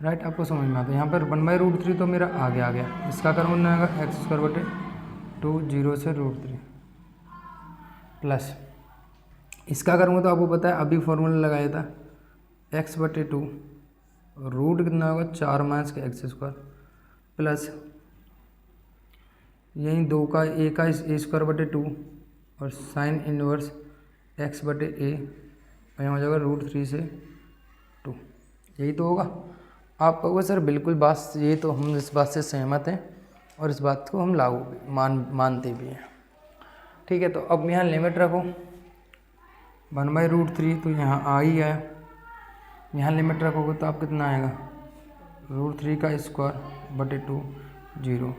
राइट। आपको समझ में आता है। यहाँ पर 1/√3 तो मेरा आ गया। इसका कर्म आएगा एक्स स्क्वायर बटे 2 0 से √3 प्लस इसका कर्म तो आपको पता है अभी फॉर्मूला लगाया था x बटे 2 रूट कितना होगा 4 माइनस के एक्स स्क्वायर प्लस यही 2 का a का ए स्क्वायर बटे 2 और साइन इनवर्स x बटे a और यहाँ हो जाएगा √3 से 2। यही तो होगा। आप कहोगे सर बिल्कुल बात ये तो हम इस बात से सहमत हैं और इस बात को हम लागू मानते भी हैं, ठीक है। तो अब यहाँ लिमिट रखो 1/√3 तो यहाँ आ ही आया। यहाँ लिमिट रखोगे तो आप कितना आएगा √3 का स्क्वायर बटे 2 0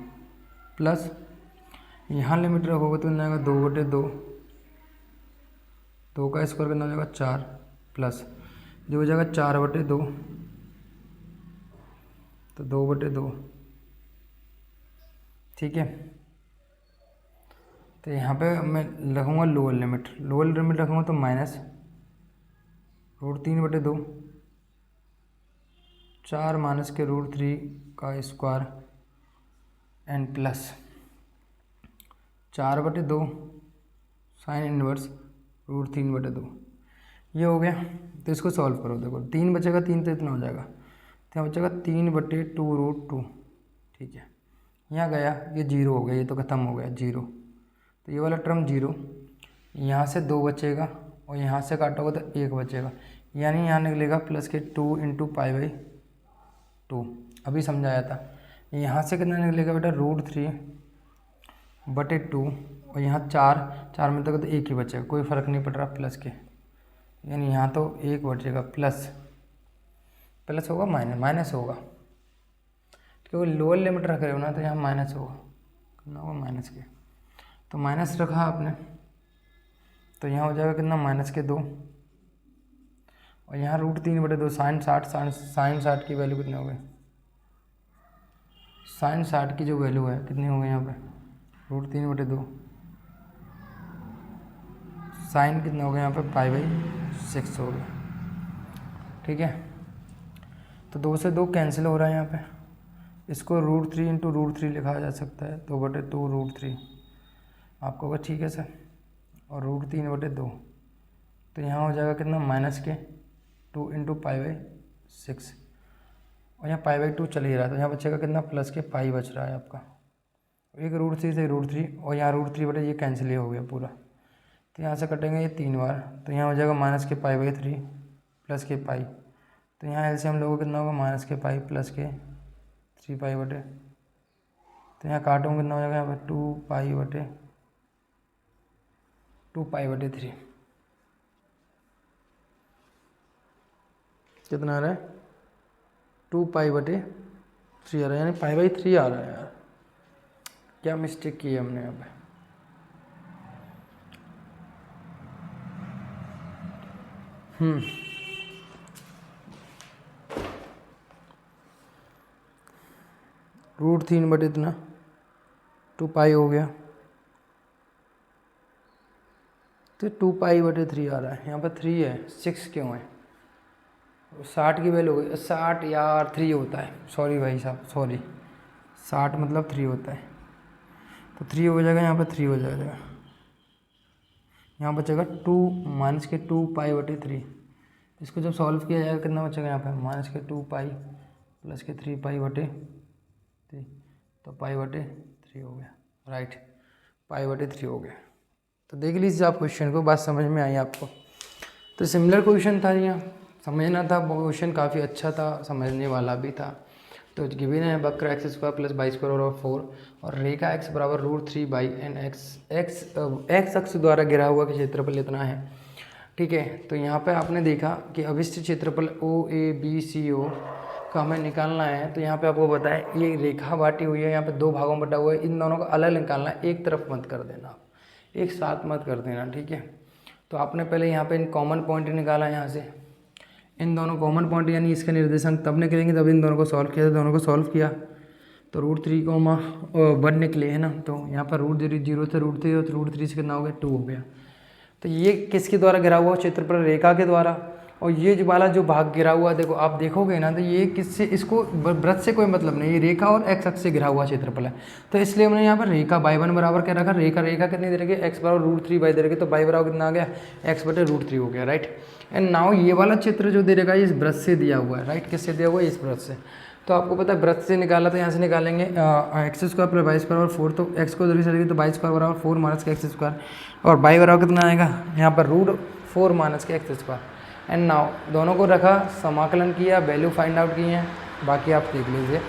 प्लस यहाँ लिमिट रखोगे तो आएगा 2 बटे 2, 2 का स्क्वायर कितना हो जाएगा 4 प्लस जो हो जाएगा 4 बटे 2 तो 2 बटे 2, ठीक है। तो यहाँ पे मैं रखूँगा लोअर लिमिट रखूँगा तो माइनस √3 बटे 2 4 माइनस के √3 का स्क्वायर एंड प्लस 4 बटे 2 साइन इनवर्स √3 बटे 2 ये हो गया। तो इसको सॉल्व करो, देखो 3 बचेगा, 3 तो इतना हो जाएगा, तो यहाँ बचेगा 3 बटे 2√2, ठीक है। यहाँ गया ये 0 हो गया, ये तो ख़त्म हो गया 0, तो ये वाला टर्म 0, यहाँ से 2 बचेगा और यहाँ से काटोगे तो 1 बचेगा, यानी यहाँ निकलेगा प्लस के 2 × π/2 अभी समझाया था। यहाँ से कितना निकलेगा बेटा √3 बटे 2 और यहाँ 4 में तो 1 ही बचेगा, कोई फ़र्क नहीं पड़ रहा प्लस के, यानी यहाँ तो 1 बचेगा प्लस होगा माइनस होगा, क्योंकि लोअर लिमिट रख रहे हो ना तो यहाँ माइनस होगा, कितना होगा माइनस के, तो माइनस रखा आपने तो यहाँ हो जाएगा कितना -2 और यहाँ √3 बटे 2 साइन 60 की वैल्यू कितनी हो गई, साइन 60 की जो वैल्यू है कितनी हो गई यहाँ पे √3 बटे 2 साइन कितना हो गया यहाँ पे π/6 हो गया, ठीक है। तो 2 से 2 कैंसिल हो रहा है यहाँ पे, इसको √3 × √3 लिखा जा सकता है, 2 बटे 2 √3 आपको होगा, ठीक है सर। और √3 बटे 2 तो यहाँ हो जाएगा कितना -2 × π/6 और यहाँ π/2 चल ही रहा है, तो यहाँ बचेगा कितना प्लस के पाई बच रहा है आपका, एक √3 से √3 और यहाँ √3 बटे ये कैंसिल ही हो गया पूरा, तो यहाँ से कटेंगे ये 3 बार, तो यहाँ हो जाएगा -π/3 प्लस के पाई, तो यहाँ एलसीएम लोगों कितना होगा -π प्लस के 3π बटे, तो यहाँ काटूँगा कितना हो जाएगा यहाँ पर 2π बटे 3 कितना आ रहा है 2π बटे 3 आ रहा है, यानी π/3 आ रहा है यार, क्या मिस्टेक की है हमने यहाँ पे। √3 बटे इतना 2π हो गया, तो 2π बटे 3 आ रहा है, यहाँ पर 3 है 6 क्यों है, 60 की वैल्यू हो गई 60 यार 3 होता है, सॉरी भाई साहब सॉरी, 60 मतलब 3 होता है, तो 3 हो जाएगा, यहाँ पर 3 हो जाएगा, यहाँ बचेगा 2 बटे 3, इसको जब सॉल्व किया जाएगा कितना बचेगा यहाँ पे -2π प्लस के 3π बटे 3, तो π बटे 3 हो गया, राइट, π बटे 3 हो गया। तो देख लीजिए आप क्वेश्चन को, बात समझ में आई आपको। तो सिमिलर क्वेश्चन था, यहाँ समझना था, क्वेश्चन काफ़ी अच्छा था, समझने वाला भी था। तो गिवन है वक्र x² प्लस y² और 4 और रेखा x बराबर √3/n x अक्ष द्वारा घिरा हुआ का क्षेत्रफल इतना है, ठीक है। तो यहाँ पे आपने देखा कि अविष्ट क्षेत्रफल OABCO का हमें निकालना है, तो यहाँ पे आपको बताएं ये रेखा बांटी हुई है, यहाँ पे 2 भागों में बटा हुआ है, इन दोनों का अलग निकालना है, एक तरफ मत कर देना, एक साथ मत कर देना, ठीक है। तो आपने पहले यहाँ पे इन कॉमन पॉइंट निकाला, यहाँ से इन दोनों कॉमन पॉइंट यानी इसका निर्देशांक तब निकलेंगे तब इन दोनों को सॉल्व किया, दोनों को सॉल्व किया तो √3, 1 निकले है ना। तो यहाँ पर √0 से √3 और √3 से कितना हो गया 2 हो गया। तो ये किसके द्वारा घिरा हुआ क्षेत्रफल, रेखा के द्वारा। और ये जो वाला जो भाग घिरा हुआ देखो आप देखोगे ना तो ये किससे, इसको वृत्त से कोई मतलब नहीं, ये रेखा और एक्स अक्ष से घिरा हुआ क्षेत्रफल है। तो इसलिए हमने यहाँ पर रेखा y1 बराबर क्या रखा, रेखा कितनी दे रखी है x बराबर √3 दे रखी, तो y बराबर कितना आ गया x/√3 हो गया, राइट। एंड नाउ ये वाला क्षेत्र जो दे रखा है इस वृत्त से दिया हुआ है, राइट। किससे दिया हुआ है, इस वृत्त से। तो आपको पता है वृत्त से निकाला तो यहाँ से निकालेंगे x² + y² 4, तो x को जरूरी चलेगी तो y² बराबर 4 - x², और y बराबर कितना आएगा यहाँ पर √4 - x²। एंड नाउ दोनों को रखा, समाकलन किया, वैल्यू फाइंड आउट किए हैं, बाकी आप देख लीजिए।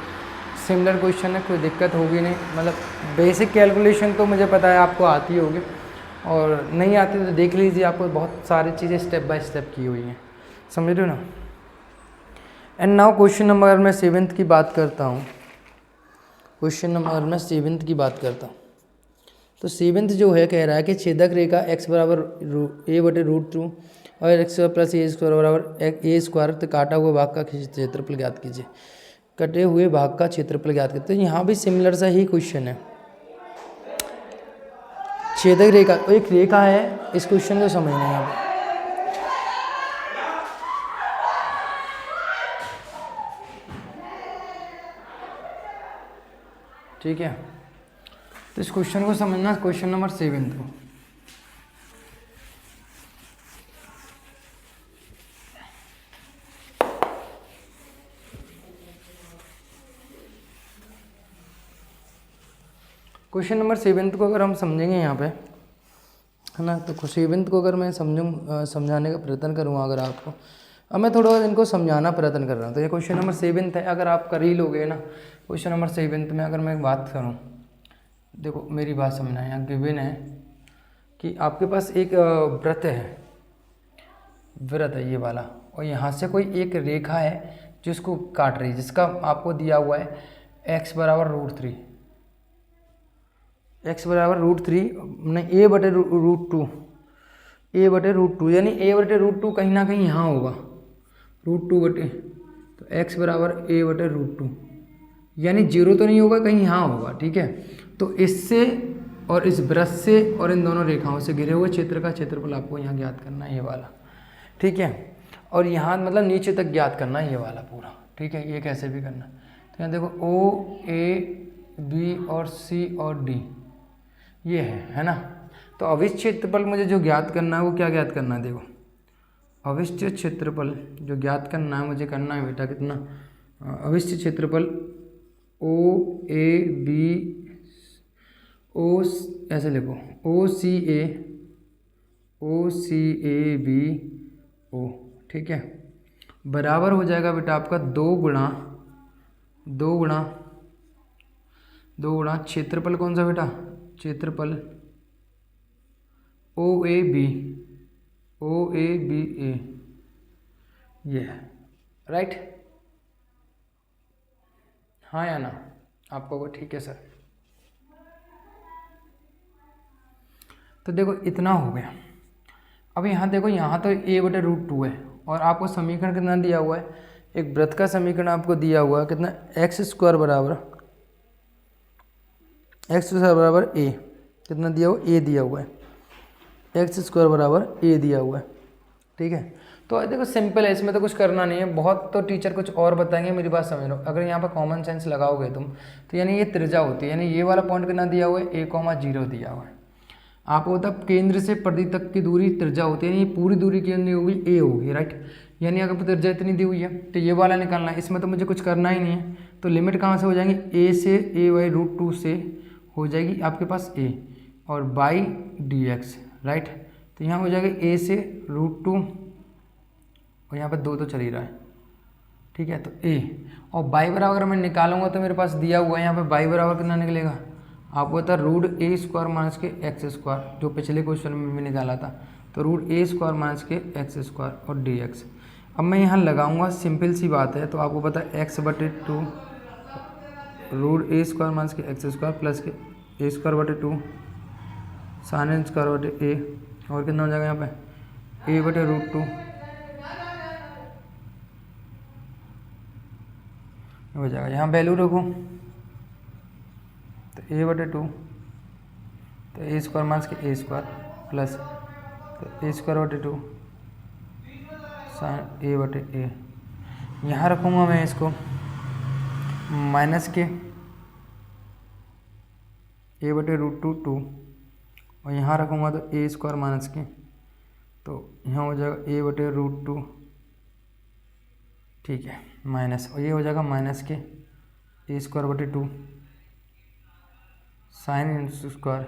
सिमिलर क्वेश्चन है, कोई दिक्कत होगी नहीं, मतलब बेसिक कैलकुलेशन तो मुझे पता है आपको आती होगी, और नहीं आती तो देख लीजिए, आपको बहुत सारी चीज़ें स्टेप बाय स्टेप की हुई हैं, समझ रहे हो ना। एंड नाउ क्वेश्चन नंबर मैं 7th की बात करता हूँ। क्वेश्चन नंबर मैं 7th की बात करता हूँ। तो 7th जो है कह रहा है कि छेदक रेखा x बराबर a/√2 और x² + a² बराबर a², तो काटा हुआ भाग का क्षेत्रफल ज्ञात कीजिए। कटे हुए भाग का क्षेत्रफल ज्ञात कीजिए। तो यहाँ भी सिमिलर सा ही क्वेश्चन है। छेदक रेखा एक रेखा है, इस क्वेश्चन को समझना है यहाँ पर। ठीक है, तो इस क्वेश्चन को समझना, क्वेश्चन नंबर 7 को। क्वेश्चन नंबर 7 को अगर हम समझेंगे यहाँ पे, है ना, तो 7 को अगर मैं समझाने का प्रयत्न करूँगा अगर आपको, अब मैं थोड़ा इनको समझाना प्रयत्न कर रहा हूँ। तो ये क्वेश्चन नंबर 7 है, अगर आप कर ही लोगे ना क्वेश्चन नंबर 7 में, अगर मैं बात करूँ, देखो मेरी बात समझना, यहाँ गिवन है कि आपके पास एक वृत्त है ये वाला, और यहाँ से कोई एक रेखा है जिसको काट रही है, जिसका आपको दिया हुआ है x बराबर √3, x बराबर √3 नहीं a/√2 यानी a/√2 कहीं ना कहीं यहाँ होगा, √2 तो x बराबर a/√2 यानी 0 तो नहीं होगा, कहीं यहाँ होगा, ठीक है। तो इससे और इस वृत्त से और इन दोनों रेखाओं से घिरे हुए क्षेत्र का क्षेत्रफल आपको यहाँ ज्ञात करना है, ये वाला, ठीक है। और यहाँ मतलब नीचे तक ज्ञात करना है ये वाला पूरा, ठीक है। ये कैसे भी करना, तो यहाँ देखो O A B और C और D ये है ना। तो अविष्ट क्षेत्रफल मुझे जो ज्ञात करना है वो क्या ज्ञात करना है, देखो अविष्ट क्षेत्रफल जो ज्ञात करना है मुझे, करना है बेटा कितना, अविष्ट क्षेत्रफल O A B O ऐसे लिखो O C A B O, ठीक है, बराबर हो जाएगा बेटा आपका 2 गुणा क्षेत्रफल कौन सा बेटा, क्षेत्रफल OAB A, ये है, राइट। हाँ या ना, आपको ठीक है सर। तो देखो इतना हो गया। अब यहाँ देखो, यहाँ तो a/√2 है, और आपको समीकरण कितना दिया हुआ है, एक वृत्त का समीकरण आपको दिया हुआ है कितना, x² बराबर a, कितना दिया हुआ, a दिया हुआ है, x² बराबर a दिया हुआ है, ठीक है। तो देखो सिंपल है, इसमें तो कुछ करना नहीं है, बहुत तो टीचर कुछ और बताएंगे, मेरी बात समझ लो। अगर यहाँ पर कॉमन सेंस लगाओगे तुम तो यानी ये त्रिज्या होती है, यानी ये वाला पॉइंट कितना दिया हुआ है, a,0 दिया हुआ है आपको, तब केंद्र से परिधि तक की दूरी त्रिज्या होती है, यानी ये पूरी दूरी कितनी होगी, a होगी, राइट। यानी अगर त्रिज्या इतनी दी हुई है तो ये वाला निकालना है, इसमें तो मुझे कुछ करना ही नहीं है। तो लिमिट कहाँ से हो जाएंगे, a से a/√2 से हो जाएगी आपके पास a और बाई dx, राइट। तो यहाँ हो जाएगा a से √2 और यहाँ पर 2 तो चल ही रहा है, ठीक है। तो a और y बराबर अगर मैं निकालूंगा तो मेरे पास दिया हुआ है यहाँ पर y बराबर कितना निकलेगा, आपको पता है √a² - x², जो पिछले क्वेश्चन में भी निकाला था। तो √a² - x² और dx। अब मैं यहाँ लगाऊंगा, सिंपल सी बात है। तो आपको पता है x/2 √a² - x² प्लस के a²/2 sin² a, और कितना हो जाएगा यहाँ पे a/√2 हो जाएगा। यहाँ वैल्यू रखो तो ए बटे 2, तो ए स्क्वायर माइनस के ए स्क्वायर प्लस तो ए स्क्वायर बटे 2 साइन ए बटे ए। यहाँ रखूँगा मैं इसको माइनस के ए बटे रूट 2 और यहाँ रखूँगा तो ए स्क्वायर माइनस के, तो यहाँ हो जाएगा ए बटे रूट 2, ठीक है, माइनस, और ये हो जाएगा माइनस के ए स्क्वायर बटे 2 साइन स्क्वायर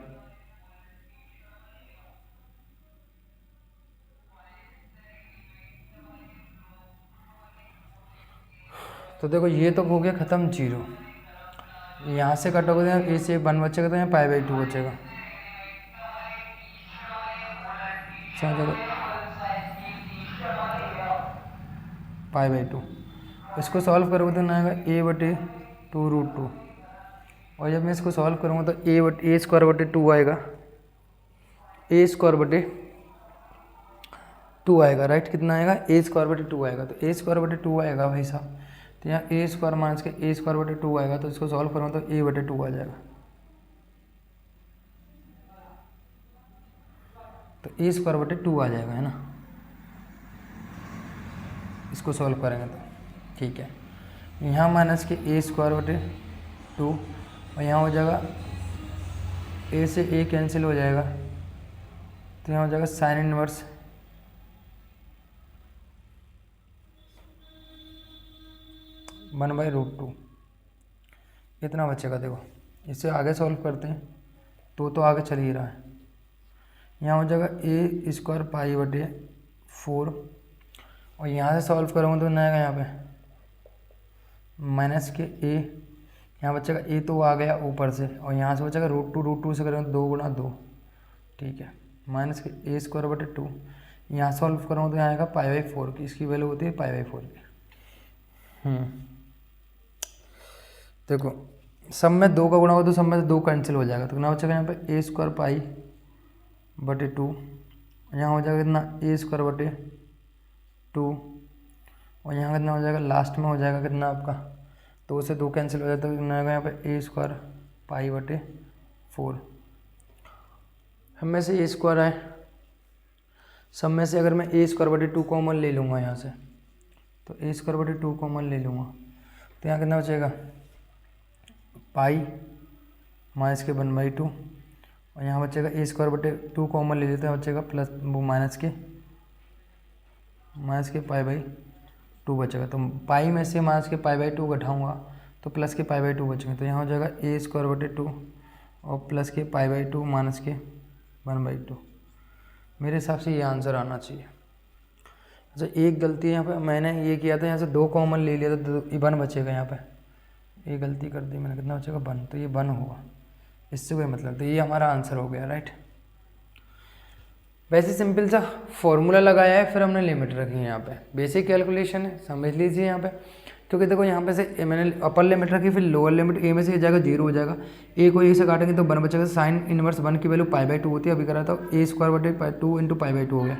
तो देखो ये तो हो गया ख़त्म 0। यहाँ से कटोगे तो ए से 1 बचेगा, तो यहाँ पाई बाई 2 बचेगा। देखो पाई बाई 2, इसको सॉल्व करोगे तो ना आएगा ए बटे 2 रूट 2, और जब मैं इसको सॉल्व करूँगा तो ए स्क्वायर बटे 2 आएगा, ए स्क्वायर बटे 2 आएगा, राइट। कितना आएगा? ए स्क्वायर बटे 2 आएगा, तो ए स्क्वायर बटे 2 आएगा भाई साहब। तो यहाँ ए स्क्वायर माइनस के ए स्क्वायर बटे 2 आएगा, तो इसको सॉल्व करूँगा तो ए बटे 2 आ जाएगा। तो ए स्क्वायर बटे 2 आ जाएगा, है ना। इसको सॉल्व करेंगे तो ठीक है। यहाँ माइनस के ए स्क्वायर बटे 2 और यहाँ हो जाएगा ए से ए कैंसिल हो जाएगा, तो यहाँ हो जाएगा साइन इनवर्स 1/√2, इतना बचेगा। देखो इससे आगे सॉल्व करते हैं तो आगे चल ही रहा है। यहाँ हो जाएगा ए स्क्वायर पाई बटे 4 और यहाँ से सॉल्व करूँगा तो ना आएगा यहाँ पे माइनस के ए, यहाँ बचेगा ए तो आ गया ऊपर से, और यहाँ से बचेगा √2 से करेंगे 2 गुणा 2, ठीक है, माइनस के ए स्क्वायर बटे 2। यहाँ सॉल्व करूँगा तो यहाँ आएगा π/4 की, इसकी वैल्यू होती है π/4 की। देखो सब में 2 का गुणा हो तो सब में से 2 कैंसिल हो जाएगा, तो कितना बचेगा यहाँ पे ए स्क्वायर पाई बटे 2, यहाँ हो जाएगा कितना ए स्क्वायर बटे 2, और यहाँ कितना हो जाएगा लास्ट में हो जाएगा कितना आपका 2 से 2 कैंसिल हो जाता है, तो कितना आएगा यहाँ पे ए स्क्वायर पाई बटे 4। हम में से ए स्क्वायर है, सब में से अगर मैं ए स्क्वायर बटे 2 कॉमन ले लूँगा यहाँ से, तो ए स्क्वायर बटे 2 कॉमन ले लूँगा, तो यहाँ कितना बचेगा पाई माइनस के 1/2, और यहाँ बचेगा ए स्क्वायर बटे 2 कॉमन ले लेते हैं, बचेगा प्लस वो माइनस के π/2 बचेगा। तो पाई में से माइनस के π/2 घटाऊँगा तो प्लस के π/2 बचेंगे, तो यहाँ हो जाएगा ए स्क्वायर बटे 2 और प्लस के π/2 माइनस के 1/2। मेरे हिसाब से ये आंसर आना चाहिए। अच्छा एक गलती है यहाँ पे, मैंने ये किया था यहाँ से 2 कॉमन ले लिया था, तो 1 बचेगा यहाँ पे, ये गलती कर दी मैंने, कितना बचेगा 1, तो ये 1 होगा, इससे कोई मतलब, तो ये हमारा आंसर हो गया, राइट। वैसे सिंपल सा फॉर्मूला लगाया है, फिर हमने लिमिट रखी है यहाँ पे, बेसिक कैलकुलेशन है, समझ लीजिए यहाँ पे। क्योंकि देखो यहाँ पे से मैंने अपर लिमिट रखी, फिर लोअर लिमिट, ए में से जाएगा 0 हो जाएगा, ए को ए से काटेंगे तो 1 बचेगा, साइन इनवर्स 1 की वैल्यू π/2 होती है, अभी करा था ए स्क्वायर बटे 2 × π/2 हो गया।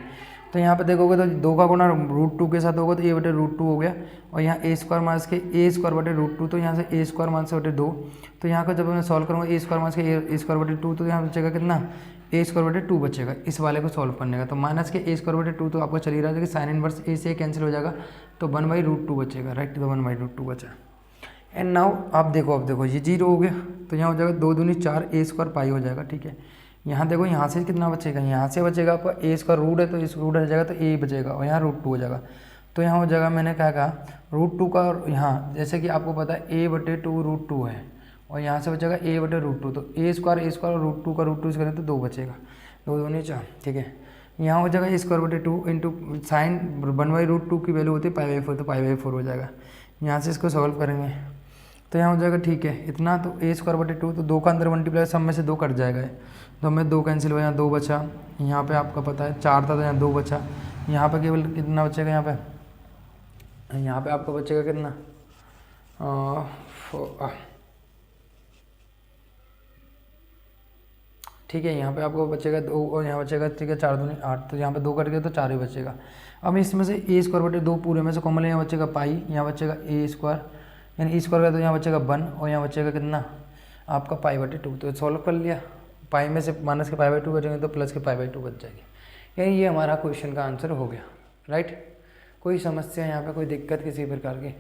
तो यहाँ पे देखोगे तो 2 का गुणा √2 के साथ होगा तो ए बटे √2 हो गया, और यहाँ ए स्क्वायर माइनस के ए स्क्वायर बटे √2, तो यहाँ से ए स्क्वायर माइनस बटे 2, तो यहाँ का जब मैं सॉल्व करूँगा ए स्क्वायर माइनस के ए स्क्वायर बटे 2, तो यहाँ बचेगा कितना ए स्क्वायर बटे 2 बचेगा इस वाले को सॉल्व करने का। तो माइनस के ए स्क्वायर बटे 2 तो आपको चल ही रहा है कि साइन इनवर्स ए से कैंसिल हो जाएगा, तो 1/√2 बचेगा, राइट। तो 1/√2 बचा। एंड नाउ आप देखो ये 0 हो गया, तो यहाँ हो जाएगा 2 दूनी 4 ए स्क्वायर पाई हो जाएगा, ठीक है। यहाँ देखो यहाँ से कितना बचेगा, यहाँ से बचेगा आपका ए स्क्वायर रूट है, तो इस रूट आ जाएगा तो ए बचेगा, और यहाँ √2 हो जाएगा, तो यहाँ हो जाएगा मैंने क्या कहा √2 का, और यहाँ जैसे कि आपको पता है ए बटे 2 √2 है, और यहाँ से बचेगा ए बटे √2, तो ए स्क्वायर और √2 का √2 से करें तो 2 बचेगा, 2 दूनी 4, ठीक है। यहाँ हो जाएगा ए स्क्वायर बटे 2 इंटू साइन 1/√2 की वैल्यू होती है π/4, तो π/4 हो जाएगा। यहाँ से इसको सॉल्व करेंगे तो यहाँ हो जाएगा ठीक है इतना, तो ए स्क्वायर बटे 2, तो 2 का अंदर मल्टीप्लाई, सब में से 2 कट जाएगा, तो हमें 2 कैंसिल हुआ, यहाँ 2 बचा, यहाँ पे आपका पता है 4 था तो यहाँ 2 बचा, यहाँ पे केवल कितना बचेगा, यहाँ पे आपका बचेगा कितना ठीक है, यहाँ पे आपको बचेगा 2 और यहाँ बचेगा, ठीक है 4 दूनी 8, तो यहाँ पे 2 कट गया तो 4 ही बचेगा। अब इसमें से ए स्क्वायर बटे 2 पूरे में से कॉमन, यहाँ बचेगा पाई, यहाँ बचेगा ए स्क्वायर, यानी स्क्वायर का तो यहाँ बचेगा 1 और यहाँ बचेगा कितना आपका π/2। तो सॉल्व कर लिया, पाई में से माइनस के π/2 बचेंगे तो प्लस के π/2 बच जाएगी। यानी ये हमारा क्वेश्चन का आंसर हो गया, राइट। कोई समस्या यहाँ पे, कोई दिक्कत किसी प्रकार की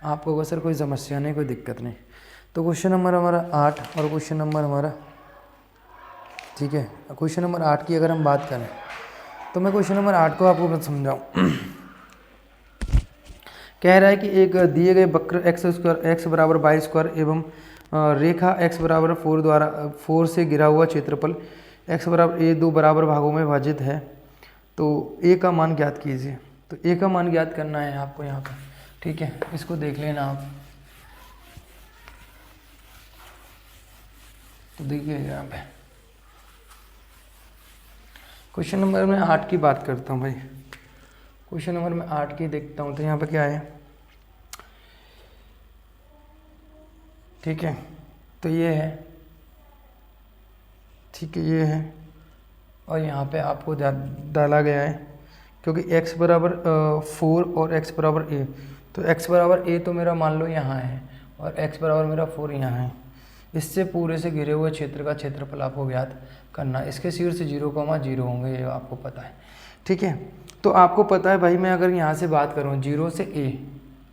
आपको? बस सर कोई समस्या नहीं, कोई दिक्कत नहीं। तो क्वेश्चन नंबर हमारा 8 और क्वेश्चन नंबर हमारा, ठीक है, क्वेश्चन नंबर 8 की अगर हम बात करें तो मैं क्वेश्चन नंबर 8 को आपको समझाऊँ। कह रहा है कि एक दिए गए वक्र x बराबर y² एवं रेखा x बराबर 4 द्वारा 4 से घिरा हुआ क्षेत्रफल x बराबर a 2 बराबर भागों में विभाजित है, तो a का मान ज्ञात कीजिए। तो a का मान ज्ञात करना है आपको यहाँ पर, ठीक है। इसको देख लेना आप, तो देखिए यहाँ पे क्वेश्चन नंबर में 8 की बात करता हूँ भाई। क्वेश्चन नंबर में 8 की देखता हूँ, तो यहाँ पे क्या है, ठीक है। तो ये है, ठीक है, ये है और यहाँ पे आपको डाला गया है क्योंकि x बराबर 4 और x बराबर a, तो x बराबर a तो मेरा मान लो यहाँ है और x बराबर मेरा 4 यहाँ है। इससे पूरे से घिरे हुए क्षेत्र का क्षेत्रफल आपको ज्ञात करना। इसके शीर्ष 0,0 होंगे, ये आपको पता है, ठीक है। तो आपको पता है भाई, मैं अगर यहाँ से बात करूँ 0 से a,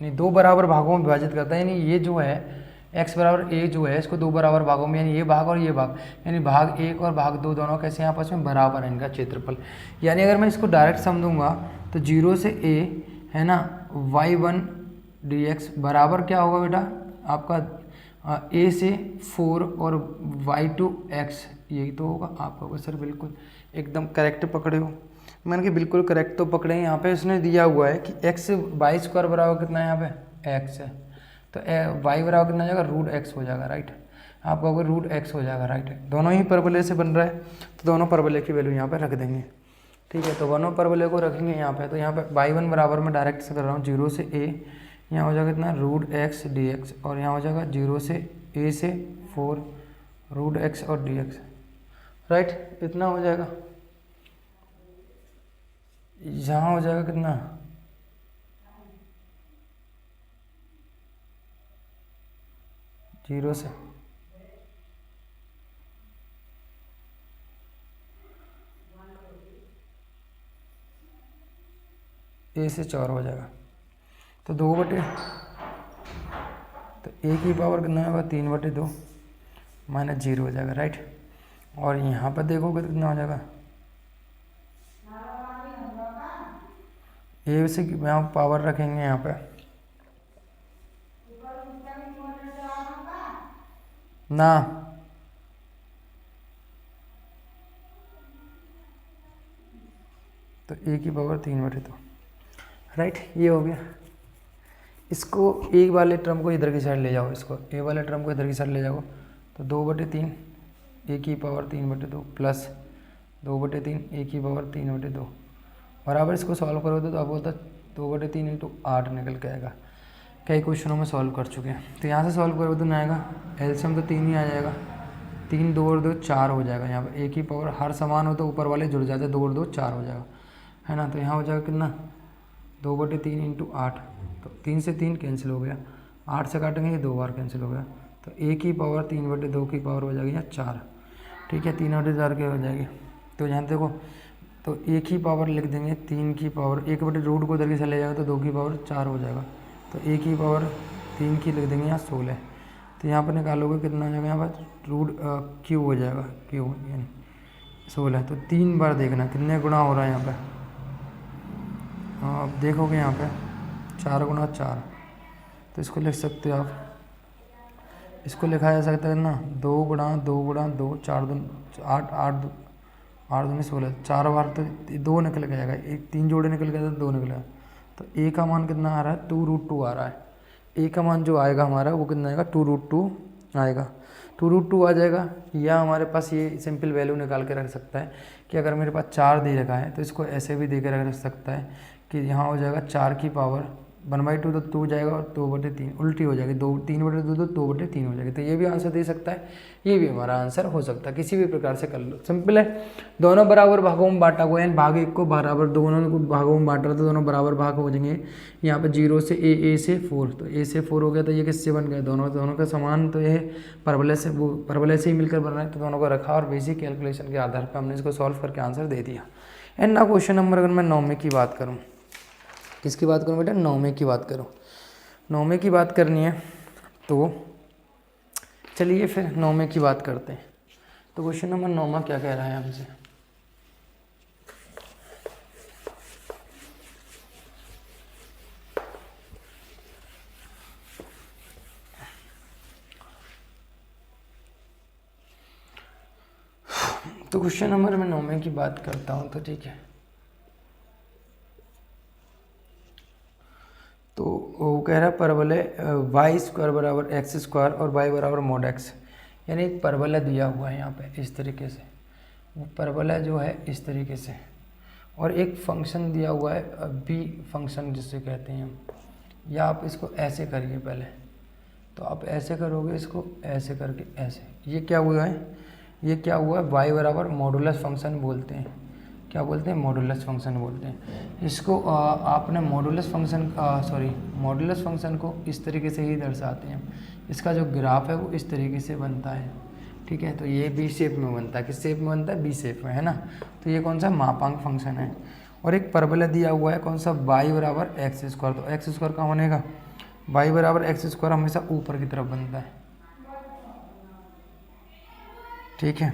यानी 2 बराबर भागों में विभाजित करता है, यानी ये जो है x बराबर a जो है इसको 2 बराबर भागों में, यानी ये भाग और ये भाग, यानी भाग 1 और भाग 2 दोनों कैसे हैं आपस में बराबर है इनका क्षेत्रफल। यानी अगर मैं इसको डायरेक्ट समझूंगा तो 0 से a है ना y1 dx बराबर क्या होगा बेटा आपका a से 4 और y2 x, यही तो होगा आपका। सर बिल्कुल एकदम करेक्ट पकड़े हो, मैंने कि बिल्कुल करेक्ट तो पकड़े हैं। यहाँ पे इसने दिया हुआ है कि x y² बराबर कितना है, यहाँ पे x है, तो y बराबर कितना हो जाएगा, √x हो जाएगा, राइट। आपका होगा √x हो जाएगा, राइट। दोनों ही परवलय से बन रहा है तो दोनों परवलय की वैल्यू यहाँ पे रख देंगे, ठीक है। तो दोनों परवलय को रखेंगे यहाँ पे, तो यहाँ पे y1 बराबर मैं डायरेक्ट से कर रहा हूँ 0 से a, यहाँ हो जाएगा कितना √x dx, और यहाँ हो जाएगा 0 से a से 4 √x और dx, राइट। इतना हो जाएगा, यहाँ हो जाएगा कितना 0 से a से 4 हो जाएगा, तो 2 बटे, तो a की पावर कितना होगा 3/2 -0 हो जाएगा, राइट। और यहाँ पर देखोगे तो कितना हो जाएगा, a से यहाँ पावर रखेंगे यहाँ पे ना, तो a की पावर 3/2, राइट। ये हो गया। इसको a वाले टर्म को इधर की साइड ले जाओ, इसको a वाले टर्म को इधर की साइड ले जाओ, तो 2/3 a की पावर 3/2 प्लस 2/3 a की पावर 3/2 बराबर। इसको सॉल्व करोगे तो अब होता 2/3 × 8 निकल के आएगा। कई क्वेश्चनों में सॉल्व कर चुके हैं, तो यहाँ से सॉल्व करोगे तो ना आएगा, एलसीएम तो 3 ही आ जाएगा, 3 2 और 2 4 हो जाएगा। यहाँ पर a की पावर हर समान हो तो ऊपर वाले जुड़ जाते, 2 और 2 4 हो जाएगा, है ना। तो यहाँ हो जाएगा कितना 2/3 × 8, तो 3 से 3 कैंसिल हो गया, 8 से काटेंगे ये 2 बार कैंसिल हो गया, तो a की पावर 3/2 की पावर हो जाएगी यहाँ 4, ठीक है। 3/4 की हो जाएगी। तो यहाँ देखो, तो a की पावर लिख देंगे 3 की पावर 1/√, को इधर की साइड ले जाएगा तो 2 की पावर 4 हो जाएगा, तो a की पावर 3 की लिख देंगे यहाँ 16। तो यहाँ पर निकालोगे कितना हो जाएगा, यहाँ पर √q हो जाएगा, q यानी 16। तो 3 बार देखना कितने गुना हो रहा है यहाँ पर, हाँ आप देखोगे यहाँ पे 4 × 4, तो इसको लिख सकते हो आप, इसको लिखा जा सकता है ना 2 × 2 × 2 4 2 8 8 8 2 16, 4 बार तो 2 निकल के आएगा, एक 3 जोड़े निकल गया तो 2 निकलेगा। तो a का मान कितना आ रहा है 2√2 आ रहा है, a का मान जो आएगा हमारा वो कितना आएगा 2√2 आएगा, 2√2 आ जाएगा। या हमारे पास ये सिंपल वैल्यू निकाल के रख सकता है कि अगर मेरे पास 4 दे रखा है तो इसको ऐसे भी दे के रख सकता है कि यहाँ हो जाएगा 4 की पावर 1/2 तो 2 जाएगा और 2/3 उल्टी हो जाएगी, 3/2 तो 2/3 हो जाएगी। तो ये भी आंसर दे सकता है, ये भी हमारा आंसर हो सकता है, किसी भी प्रकार से कर लो, सिंपल है। दोनों बराबर भागों में बांटा हुआ है, भाग एक को बराबर दोनों को भागों में बांट रहा था, दोनों बराबर भाग हो जाएंगे। यहाँ पे 0 से ए से 4, तो ए से 4 हो गया, तो ये किससे बन गया, दोनों का समान, तो ये परवलय से वो परवलय से ही मिलकर बन रहा है, तो दोनों को रखा और बेसिक कैलकुलेशन के आधार पर हमने इसको सॉल्व करके आंसर दे दिया। एंड ना क्वेश्चन नंबर, अगर मैं 9वें की बात करूँ, किसकी बात करूँ बेटा, 9वें की बात करूँ, 9वें की बात करनी है, तो चलिए फिर 9वें की बात करते हैं। तो क्वेश्चन नंबर 9वां क्या कह रहा है हमसे, तो क्वेश्चन नंबर मैं 9वें की बात करता हूँ, तो ठीक है। तो वो कह रहा है परवलय y² बराबर x² और y बराबर mod x, यानी एक परवलय दिया हुआ है यहाँ पे इस तरीके से, वो परवलय जो है इस तरीके से, और एक फंक्शन दिया हुआ है b फंक्शन जिसे कहते हैं हम, या आप इसको ऐसे करिए पहले, तो आप ऐसे करोगे इसको ऐसे करके ऐसे, ये क्या हुआ है, ये क्या हुआ है, y बराबर मॉडुलस फंक्शन बोलते हैं, क्या बोलते हैं, मॉडुलस फंक्शन बोलते हैं इसको। आपने मॉडुलस फंक्शन को इस तरीके से ही दर्शाते हैं, इसका जो ग्राफ है वो इस तरीके से बनता है, ठीक है। तो ये बी शेप में बनता है, किस शेप में बनता है, बी शेप में, है ना। तो ये कौन सा मापांक फंक्शन है, और एक परवलय दिया हुआ है कौन सा, y बराबर x², तो x² कहाँ बनेगा, y बराबर x² हमेशा ऊपर की तरफ बनता है, ठीक है,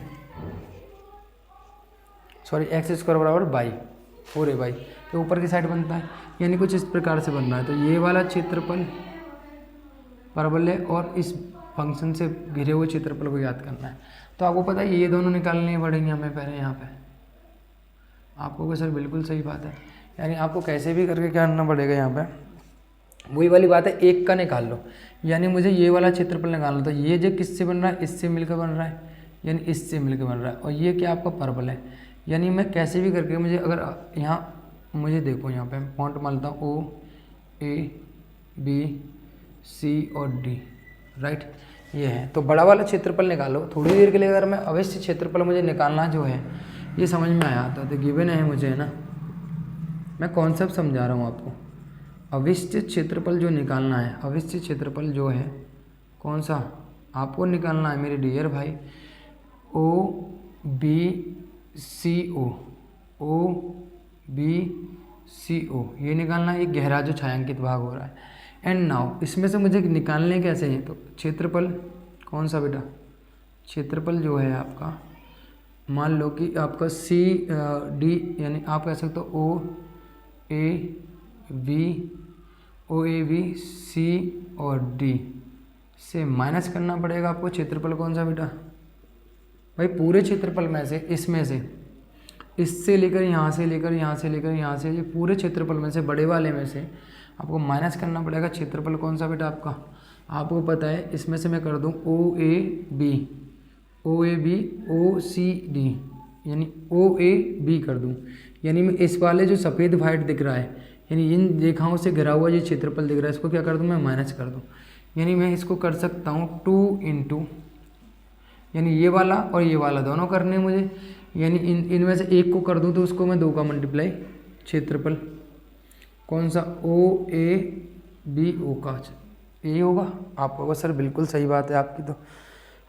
सॉरी x² बराबर y, पूरे y, तो ऊपर की साइड बनता है, यानी कुछ इस प्रकार से बन रहा है। तो ये वाला क्षेत्रफल परवलय और इस फंक्शन से घिरे हुए क्षेत्रफल को याद करना है। तो आपको पता है ये दोनों निकालने पड़ेंगे हमें पहले, यहाँ पे आपको सर बिल्कुल सही बात है, यानी आपको कैसे भी करके क्या करना पड़ेगा, यहाँ पे वही वाली बात है, एक का निकाल लो, यानी मुझे ये वाला क्षेत्रफल निकालना, तो ये जो किससे बन रहा है, इससे मिलकर बन रहा है, यानी इससे मिलकर बन रहा है, और ये क्या आपका परवलय है, यानी मैं कैसे भी करके मुझे, अगर यहाँ मुझे देखो, यहाँ पे फॉन्ट मानता हूँ O A B C और D, राइट, ये है। तो बड़ा वाला क्षेत्रफल निकालो, थोड़ी देर के लिए अगर मैं अवश्य क्षेत्रफल मुझे निकालना जो है ये समझ में आया था, तो गिवन है मुझे, है ना, मैं कॉन्सेप्ट समझा रहा हूँ आपको। अविष्ट क्षेत्रफल जो निकालना है, अविष्ट क्षेत्रफल जो है कौन सा आपको निकालना है मेरे डियर भाई, O B C O, O B C O, ये निकालना है, ये गहरा जो छायांकित भाग हो रहा है। एंड नाउ इसमें से मुझे निकालने कैसे हैं, तो क्षेत्रफल कौन सा बेटा, क्षेत्रफल जो है आपका, मान लो कि आपका C D, यानी आप कह सकते हो O A B C और D से माइनस करना पड़ेगा आपको क्षेत्रफल कौन सा बेटा, भाई पूरे क्षेत्रफल में से, इसमें से, इससे लेकर यहाँ से लेकर यहाँ से लेकर यहाँ से, ये पूरे क्षेत्रफल में से, बड़े वाले में से आपको माइनस करना पड़ेगा क्षेत्रफल कौन सा बेटा आपका, आपको पता है, इसमें से मैं कर दूँ O A B O C D, यानी O A B कर दूँ, यानी मैं इस वाले जो सफ़ेद वाइट दिख रहा है, यानी इन रेखाओं से घिरा हुआ जो क्षेत्रफल दिख रहा है, इसको क्या कर दूँ मैं, माइनस कर दूँ, यानी मैं इसको कर सकता हूँ 2 इंटू, यानी ये वाला और ये वाला दोनों करने हैं मुझे, यानी इनमें से एक को कर दूं तो उसको मैं 2 का मल्टीप्लाई, क्षेत्रफल कौन सा, O A B O का, ये होगा आपका। सर बिल्कुल सही बात है आपकी, तो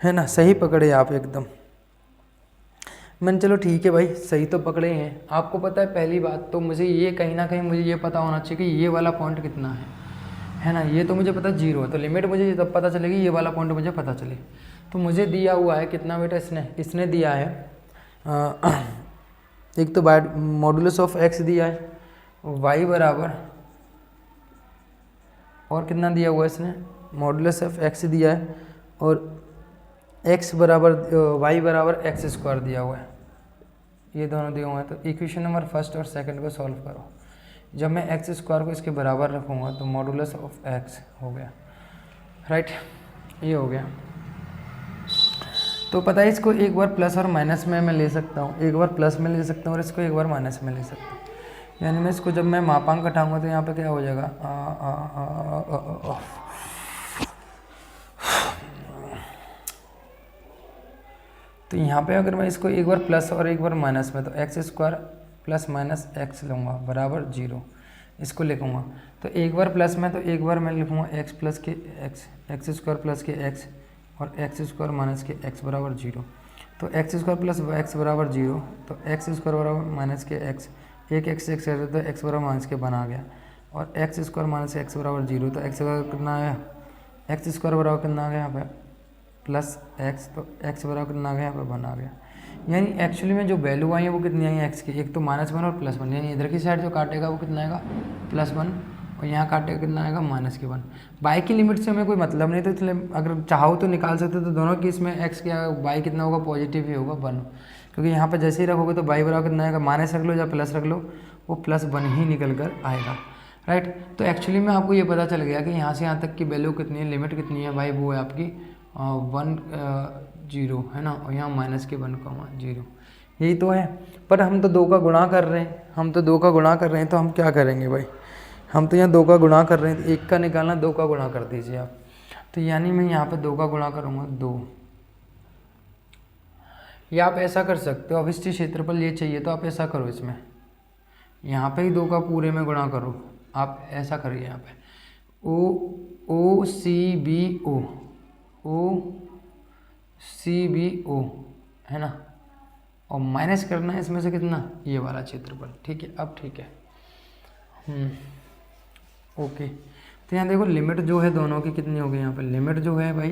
है ना, सही पकड़े आप एकदम। मैंने चलो ठीक है भाई, सही तो पकड़े हैं। आपको पता है पहली बात तो मुझे ये कहीं ना कहीं मुझे ये पता होना चाहिए कि ये वाला पॉइंट कितना है ना, ये तो मुझे पता 0 है, तो लिमिट मुझे तब पता चलेगी, ये वाला पॉइंट मुझे पता चले। तो मुझे दिया हुआ है कितना बेटा, इसने दिया है एक तो मॉडुलस ऑफ x दिया है, y बराबर, और कितना दिया हुआ है इसने, मॉडुलस ऑफ x दिया है, और x बराबर y बराबर x² दिया हुआ है, ये दोनों दिए हुए हैं। तो इक्वेशन नंबर फर्स्ट और सेकंड को सॉल्व करो, जब मैं x² को इसके बराबर रखूँगा तो मॉडुलस ऑफ x हो गया, राइट, ये हो गया। तो पता है इसको एक बार प्लस और माइनस में मैं ले सकता हूँ, एक बार प्लस में ले सकता हूँ और इसको एक बार माइनस में ले सकता हूँ। यानी मैं इसको जब मैं मापांक घटाऊंगा तो यहाँ पे क्या हो जाएगा तो यहाँ पे अगर मैं इसको एक बार प्लस और एक बार माइनस में, तो x square plus minus x लूँगा बराबर 0, इसको लिखूँगा। तो एक बार प्लस में, तो एक बार मैं लिखूँगा एक्स प्लस के एक्स, एक्स स्क्वायर प्लस के एक्स और एक्स स्क्वायर माइनस के एक्स बराबर 0। तो एक्स स्क्वायर प्लस एक्स बराबर 0, तो एक्स स्क्वायर बराबर माइनस के एक्स, एक एक्स एक्स है तो एक्स बराबर माइनस के बना गया, और एक्स स्क्वायर माइनस एक्स बराबर 0, तो एक्स बराबर कितना आया, एक्स स्क्वायर बराबर कितना आ गया यहाँ पे प्लस एक्स, तो एक्स बराबर कितना आ गया यहाँ पे 1 आ गया। यानी एक्चुअली में जो वैल्यू आई है वो कितनी आई है एक्स की, एक तो -1 और +1, यानी इधर की साइड जो काटेगा वो कितना आएगा +1 और यहाँ काटेगा कितना आएगा -1। बाई की लिमिट से हमें कोई मतलब नहीं, तो इसलिए अगर चाहो तो निकाल सकते, तो दोनों केस में एक्स क्या बाई कितना होगा पॉजिटिव ही होगा 1, क्योंकि यहाँ पे जैसे ही रखोगे तो बाई बराबर कितना आएगा, माइनस रख लो या प्लस रख लो, वो +1 ही निकल कर आएगा, राइट। तो एक्चुअली में आपको ये पता चल गया कि यहाँ से यहाँ तक की वैल्यू कितनी है, लिमिट कितनी है भाई, वो है आपकी 1 0 है ना, और यहाँ -1, 0 यही तो है। पर हम तो 2 का गुणा कर रहे हैं, तो हम क्या करेंगे भाई, हम तो यहाँ 2 का गुणा कर रहे हैं, तो 1 का निकालना 2 का गुणा कर दीजिए आप। तो यानी मैं यहाँ पे 2 का गुणा करूँगा 2, या आप ऐसा कर सकते हो, अविष्ट क्षेत्रफल ये चाहिए तो आप ऐसा करो, इसमें यहाँ पे ही 2 का पूरे में गुणा करो, आप ऐसा करिए यहाँ पे ओ सी बी ओ है ना, और माइनस करना है इसमें से कितना, ये वाला क्षेत्रफल, ठीक है। अब ठीक है, ओके। तो यहाँ देखो लिमिट जो है दोनों की कितनी होगी, यहाँ पे लिमिट जो है भाई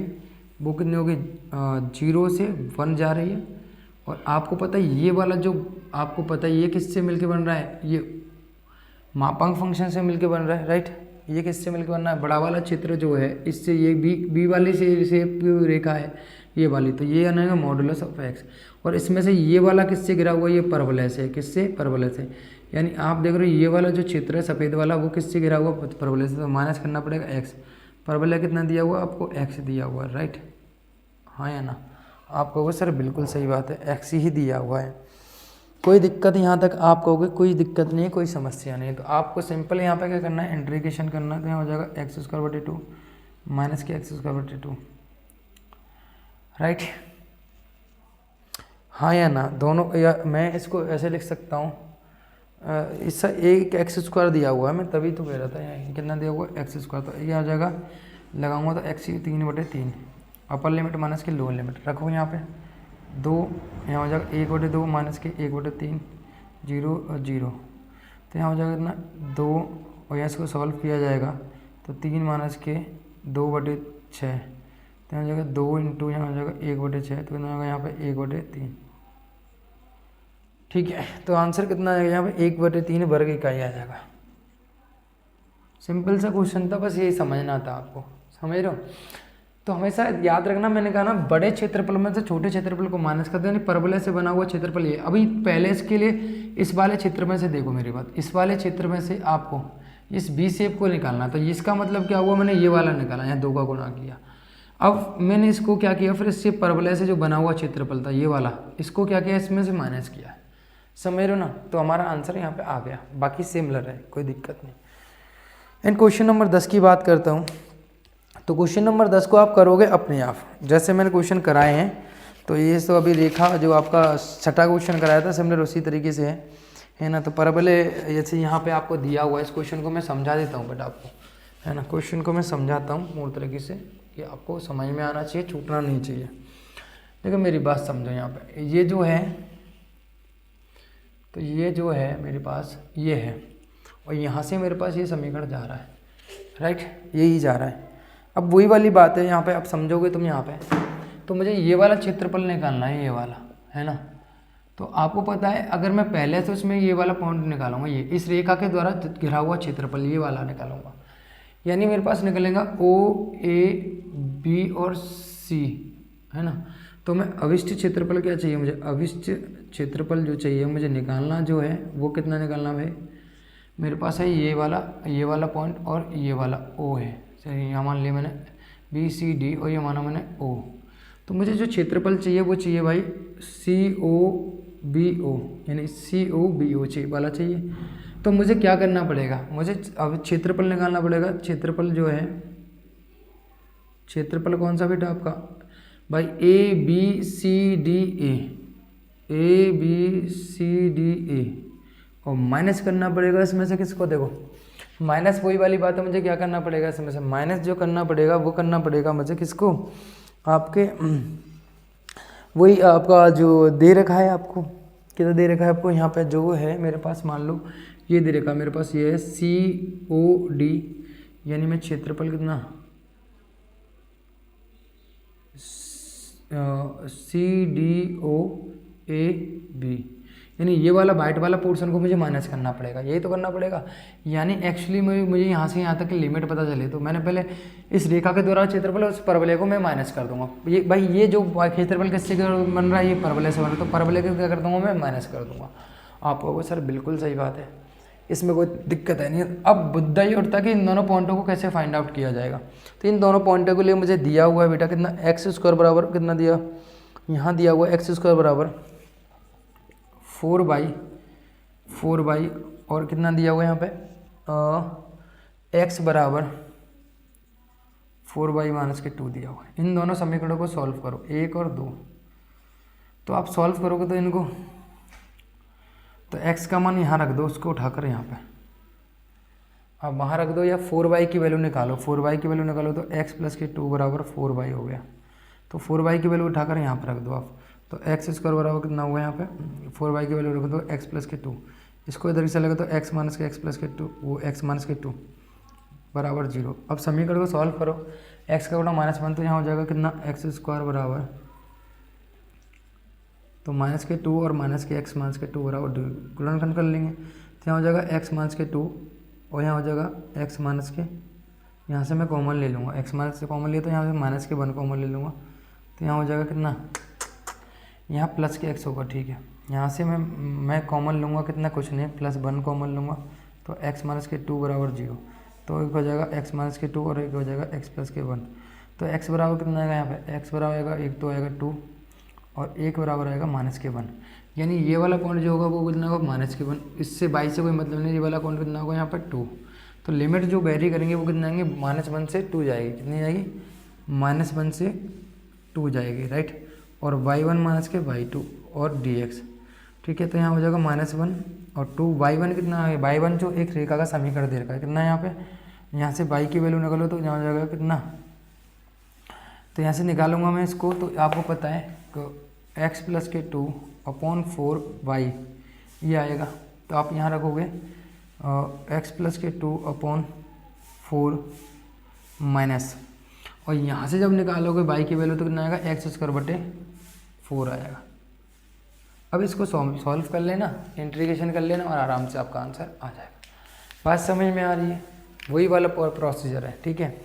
वो कितनी होगी, 0 से 1 जा रही है, और आपको पता है ये वाला जो आपको पता है ये किससे मिलके बन रहा है, ये मापांक फंक्शन से मिलके बन रहा है, राइट। ये किससे मिलके बन रहा है, बड़ा वाला क्षेत्र जो है इससे, ये बी वाली से रेखा है ये वाली, तो ये आना है मॉडुलस ऑफ एक्स, और इसमें से ये वाला किससे गिरा हुआ है, ये परवलय से, किससे, परवलय से। यानी आप देख रहे हो ये वाला जो क्षेत्र है सफ़ेद वाला वो किससे गिरा हुआ, परवलय से, तो माइनस करना पड़ेगा एक्स। परवलय कितना दिया हुआ आपको, एक्स दिया हुआ है, राइट, हाँ या ना। आप कहोगे सर बिल्कुल सही बात है, एक्स ही दिया हुआ है, कोई दिक्कत यहाँ तक आप कहोगे कोई दिक्कत नहीं है, कोई समस्या नहीं है। तो आपको सिंपल यहाँ पे क्या करना है, इंटीग्रेशन करना है, तो यहाँ हो जाएगा एक्स स्क्वायर बटे 2 माइनस के एक्स स्क्वायर बटे 2, राइट, हाँ या ना। दोनों, या मैं इसको ऐसे लिख सकता हूँ, इससे एक एक्स स्क्वायर दिया हुआ है, मैं तभी तो कह रहा था यहाँ कितना दिया हुआ है एक्स स्क्वायर, तो ये आ जाएगा लगाऊंगा तो एक्स 3/3 अपर लिमिट माइनस के लोअर लिमिट रखो यहाँ पे 2, यहाँ हो जाएगा 1/2 माइनस के 1/3 0 और 0, तो यहाँ हो जाएगा इतना 2, और यहाँ इसको सॉल्व किया जाएगा तो 3 माइनस के 2/6, तो यहाँ हो जाएगा 2 इंटू यहाँ हो जाएगा 1/6, तो यहाँ होगा यहाँ पे 1/3, ठीक है। तो आंसर कितना आएगा यहाँ पे 1/3 वर्ग इकाई आ जाएगा। सिंपल सा क्वेश्चन था, बस यही समझना था आपको, समझ रहे हो। तो हमेशा याद रखना, मैंने कहा ना बड़े क्षेत्रफल में से छोटे क्षेत्रफल को माइनस कर दो, यानी परवलय से बना हुआ क्षेत्रफल ये। अभी पहले इसके लिए इस वाले क्षेत्र में से देखो मेरी बात, इस वाले क्षेत्र में से आपको इस बी शेप को निकालना, तो इसका मतलब क्या हुआ, मैंने ये वाला निकाला, यहाँ 2 का गुणा किया। अब मैंने इसको क्या किया, फिर इससे परवलय से जो बना हुआ क्षेत्रफल था ये वाला, इसको क्या किया, इसमें से माइनस किया, समझ रहे हो ना। तो हमारा आंसर यहाँ पे आ गया, बाकी सिमिलर है, कोई दिक्कत नहीं। एंड क्वेश्चन नंबर 10 की बात करता हूँ। तो क्वेश्चन नंबर 10 को आप करोगे अपने आप, जैसे मैंने क्वेश्चन कराए हैं। तो ये तो अभी रेखा जो आपका छठा क्वेश्चन कराया था सिमिलर उसी तरीके से है ना। तो परवलय जैसे यहाँ पे आपको दिया हुआ है, इस क्वेश्चन को मैं समझा देता हूँ बट आपको, है ना, क्वेश्चन को मैं समझाता हूँ पूर्ण तरीके से कि आपको समझ में आना चाहिए, छूटना नहीं चाहिए। देखो मेरी बात समझो, यहाँ पे ये जो है, तो ये जो है मेरे पास ये है, और यहाँ से मेरे पास ये समीकरण जा रहा है, राइट, यही जा रहा है। अब वही वाली बात है, यहाँ पे आप समझोगे तुम यहाँ पे, तो मुझे ये वाला क्षेत्रफल निकालना है, ये वाला, है ना। तो आपको पता है अगर मैं पहले से उसमें ये वाला पॉइंट निकालूंगा, ये इस रेखा के द्वारा घिरा हुआ क्षेत्रफल ये वाला निकालूंगा, यानी मेरे पास निकलेगा ओ ए बी और सी, है ना। तो मैं अविष्ट क्षेत्रफल क्या चाहिए मुझे, अविष्ट क्षेत्रफल जो चाहिए मुझे निकालना जो है वो कितना निकालना भाई, मेरे पास है ये वाला पॉइंट और ये वाला ओ है, सही, यहाँ मान लिया मैंने बी सी डी और ये माना मैंने ओ। तो मुझे जो क्षेत्रफल चाहिए वो चाहिए भाई सी ओ बी ओ, यानी सी ओ बी ओ चाहिए वाला चाहिए। तो मुझे क्या करना पड़ेगा, मुझे अब क्षेत्रफल निकालना पड़ेगा। क्षेत्रफल जो है, क्षेत्रफल कौन सा बेटा आपका भाई, A B C D A B C D A, और माइनस करना पड़ेगा इसमें से किसको, देखो माइनस वही वाली बात है, मुझे क्या करना पड़ेगा इसमें से माइनस जो करना पड़ेगा वो करना पड़ेगा मुझे किसको, आपके वही आपका जो दे रखा है आपको, कितना दे रखा है आपको यहाँ पे जो है मेरे पास, मान लो ये दे रखा है मेरे पास, ये है सी ओ डी, यानी मैं क्षेत्रफल कितना C D O A B, यानी ये वाला वाइट वाला पोर्शन को मुझे माइनस करना पड़ेगा, यही तो करना पड़ेगा। यानी एक्चुअली मुझे यहाँ से यहाँ तक की लिमिट पता चले तो मैंने पहले इस रेखा के द्वारा क्षेत्रफल उस परवलय को मैं माइनस कर दूंगा। ये भाई ये जो क्षेत्रफल किससे बन रहा है, ये परवलय से बन रहा है, तो परवलय को क्या कर दूंगा मैं माइनस कर दूंगा। आप कहोगे सर बिल्कुल सही बात है, इसमें कोई दिक्कत है नहीं। अब मुद्दा ये उठता कि इन दोनों पॉइंटों को कैसे फाइंड आउट किया जाएगा। तो इन दोनों पॉइंटों के लिए मुझे दिया हुआ है बेटा कितना, एक्स स्क्वायर बराबर कितना दिया, यहाँ दिया हुआ एक्स स्क्वायर बराबर 4 बाई और कितना दिया हुआ है यहाँ पे एक्स बराबर 4 बाई-2 दिया हुआ है। इन दोनों समीकरणों को सॉल्व करो, 1 और 2, तो आप सॉल्व करोगे तो इनको, तो x का मान यहाँ रख दो, उसको उठाकर यहाँ पे आप वहाँ रख दो, या 4 बाई की वैल्यू निकालो, 4 बाई की वैल्यू निकालो तो x प्लस के 2 बराबर 4 बाई हो गया। तो 4 बाई की वैल्यू उठाकर यहाँ पर रख दो आप, तो एक्स स्क्वायर बराबर कितना हुआ यहाँ पे 4 बाई की वैल्यू रख दो x प्लस के 2, इसको इधर से लगा तो x माइनस के x प्लस के 2, वो x माइनस के 2 बराबर 0। अब समीकरण को सॉल्व करो, x का गुणा -1 तो यहाँ हो जाएगा कितना, एक्स स्क्वायर बराबर, तो माइनस के 2 और माइनस के x माइनस के 2 बराबर गुणनखंड कर लेंगे, तो यहाँ हो जाएगा x माइनस के 2 और यहाँ हो जाएगा x माइनस के, यहाँ से मैं कॉमन ले लूँगा, x माइनस से कॉमन लिया तो यहाँ से माइनस के 1 कॉमन ले लूँगा, तो यहाँ हो जाएगा कितना, यहाँ प्लस के x होगा, ठीक है। यहाँ से मैं कॉमन लूँगा कितना, कुछ नहीं, +1 कॉमन लूँगा, तो x माइनस के 2 बराबर 0, तो एक हो जाएगा x माइनस के 2 और एक हो जाएगा x प्लस के 1, तो x बराबर कितना आएगा यहाँ पे, x बराबर आएगा एक तो आएगा 2 और एक बराबर आएगा -1, यानी ये वाला पॉइंट जो होगा वो कितना होगा -1, इससे बाई से कोई मतलब नहीं, ये वाला पॉइंट कितना होगा यहाँ पर 2। तो लिमिट जो वेरी करेंगे वो कितना आएंगे, -1 से 2 जाएगी, कितनी जाएगी, -1 से 2 जाएगी, राइट। और y1 माइनस के y2 और dx, ठीक है। तो यहाँ हो जाएगा -1 और 2, y1 कितना है, y1 जो एक रेखा का समीकरण दे रखा है कितना है यहाँ पे, यहाँ से y की वैल्यू निकालो तो यहाँ हो जाएगा कितना, तो यहाँ से निकालूंगा मैं इसको, तो आपको पता है x प्लस के 2 अपॉन 4y ये आएगा, तो आप यहाँ रखोगे x प्लस के 2 अपॉन 4 माइनस, और यहाँ से जब निकालोगे y की वैल्यू तो कितना आएगा, एक्स स्क्वायर बटे 4 आएगा। अब इसको सॉल्व कर लेना, इंटीग्रेशन कर लेना और आराम से आपका आंसर आ जाएगा। बात समझ में आ रही है, वही वाला प्रोसीजर है, ठीक है,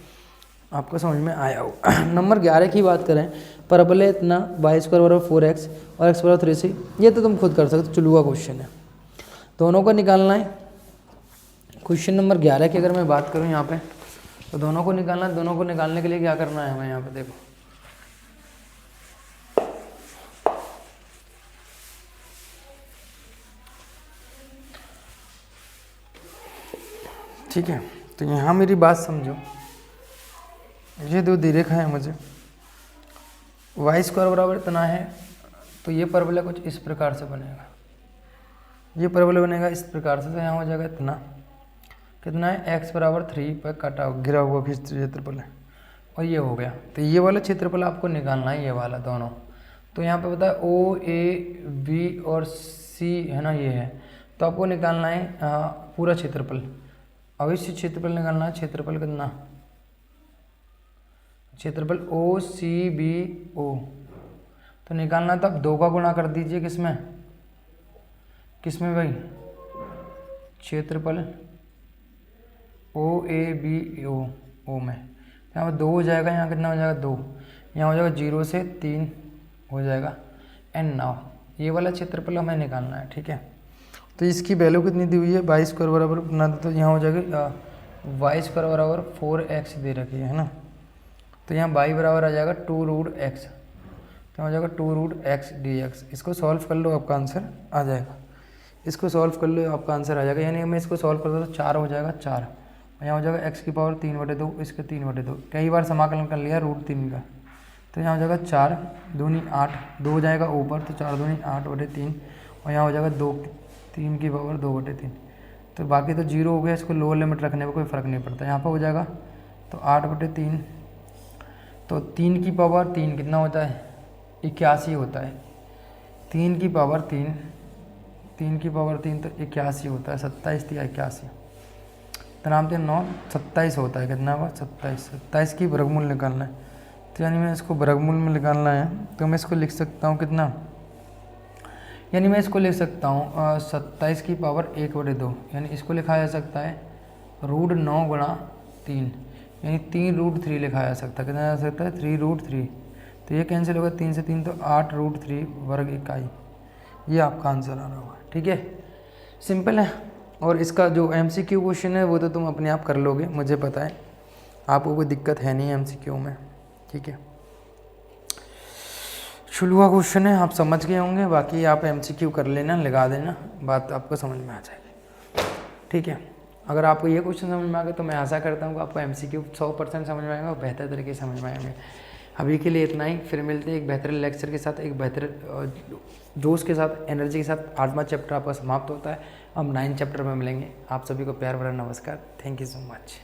आपको समझ में आया हो। नंबर 11 की बात करें, परवलय इतना y स्क्वायर बराबर 4x और x बराबर 3c, ये तो तुम खुद कर सकते हो, चुलुआ क्वेश्चन है, दोनों को निकालना है। क्वेश्चन नंबर 11 की अगर मैं बात करूँ यहाँ पे, तो दोनों को निकालना है। दोनों को निकालने के लिए क्या करना है हमें, यहाँ पे देखो, ठीक है। तो यहाँ मेरी बात समझो, ये दो दे रखा है मुझे, y स्क्वायर बराबर इतना है, तो ये परवलय कुछ इस प्रकार से बनेगा, ये परवलय बनेगा इस प्रकार से, तो यहाँ हो जाएगा इतना, कितना है, x बराबर 3 पर काटा गिरा हुआ भी क्षेत्रफल है, और ये हो गया। तो ये वाला क्षेत्रफल आपको निकालना है, ये वाला दोनों। तो यहाँ पे पता है O A B और C है ना, ये है, तो आपको निकालना है पूरा क्षेत्रफल। अब इस क्षेत्रफल निकालना है, क्षेत्रफल कितना, क्षेत्रफल OCBO, तो निकालना तो अब 2 का गुणा कर दीजिए, किसमें किसमें भाई, क्षेत्रफल OABO में, यहाँ पर 2 हो जाएगा, यहाँ कितना हो जाएगा 2, यहाँ हो जाएगा 0 से 3 हो जाएगा, एंड नाउ ये वाला क्षेत्रफल हमें निकालना है, ठीक है। तो इसकी वैल्यू कितनी दी हुई है, y स्क्वायर बराबर ना, तो यहाँ हो जाएगा y स्क्वायर बराबर 4x दे रखी है ना, तो यहाँ y बराबर आ जाएगा 2√x, तो हो जाएगा 2√x dx। इसको सॉल्व कर लो, आपका आंसर आ जाएगा। इसको सॉल्व कर लो, आपका आंसर आ जाएगा। यानी मैं इसको सॉल्व करता तो 4 हो जाएगा 4, यहाँ हो जाएगा x की पावर 3/2, इसके 3/2, कई बार समाकलन कर लिया √3 का, तो यहाँ हो जाएगा 4 दूनी 8, 2 हो जाएगा ऊपर तो 4 दूनी 8/3, और यहाँ हो जाएगा 2 3 की पावर 2/3। तो बाकी तो 0 हो गया, इसको लोअर लिमिट रखने में कोई फ़र्क नहीं पड़ता। यहाँ पर हो जाएगा तो 8/3, तो 3 की पावर 3 कितना होता है 81 होता है, 3 की पावर 3 तो 81 होता है, 27 या 81 तनाम 9 27 होता है, कितना होगा 27 की वर्गमूल निकालना है। तो यानी मैं इसको वर्गमूल में निकालना है, तो मैं इसको लिख सकता हूँ कितना, यानी मैं इसको लिख सकता हूँ 27 की पावर 1/2, यानी इसको लिखा जा सकता है √9 गुणा 3, यानी 3√3 लिखा जा सकता है, कितना जा सकता है 3√3। तो ये कैंसिल होगा 3 से 3 तो 8√3 वर्ग इकाई, ये आपका आंसर आ रहा होगा। ठीक है, सिंपल है। और इसका जो MCQ क्वेश्चन है वो तो तुम अपने आप कर लोगे, मुझे पता है आपको कोई दिक्कत है नहीं MCQ में। ठीक है, शुरुआ क्वेश्चन है, आप समझ गए होंगे, बाकी आप MCQ कर लेना, लगा देना, बात आपको समझ में आ जाएगी। ठीक है, अगर आपको ये क्वेश्चन समझ में आ गया तो मैं आशा करता हूँ कि आपको MCQ 100% समझ में आएगा और बेहतर तरीके से समझ में आएंगे। अभी के लिए इतना ही, फिर मिलते हैं एक बेहतर लेक्चर के साथ, एक बेहतर जोश के साथ, एनर्जी के साथ। 8वां चैप्टर आपका समाप्त होता है, अब 9 चैप्टर में मिलेंगे। आप सभी को प्यार भरा नमस्कार, थैंक यू सो मच।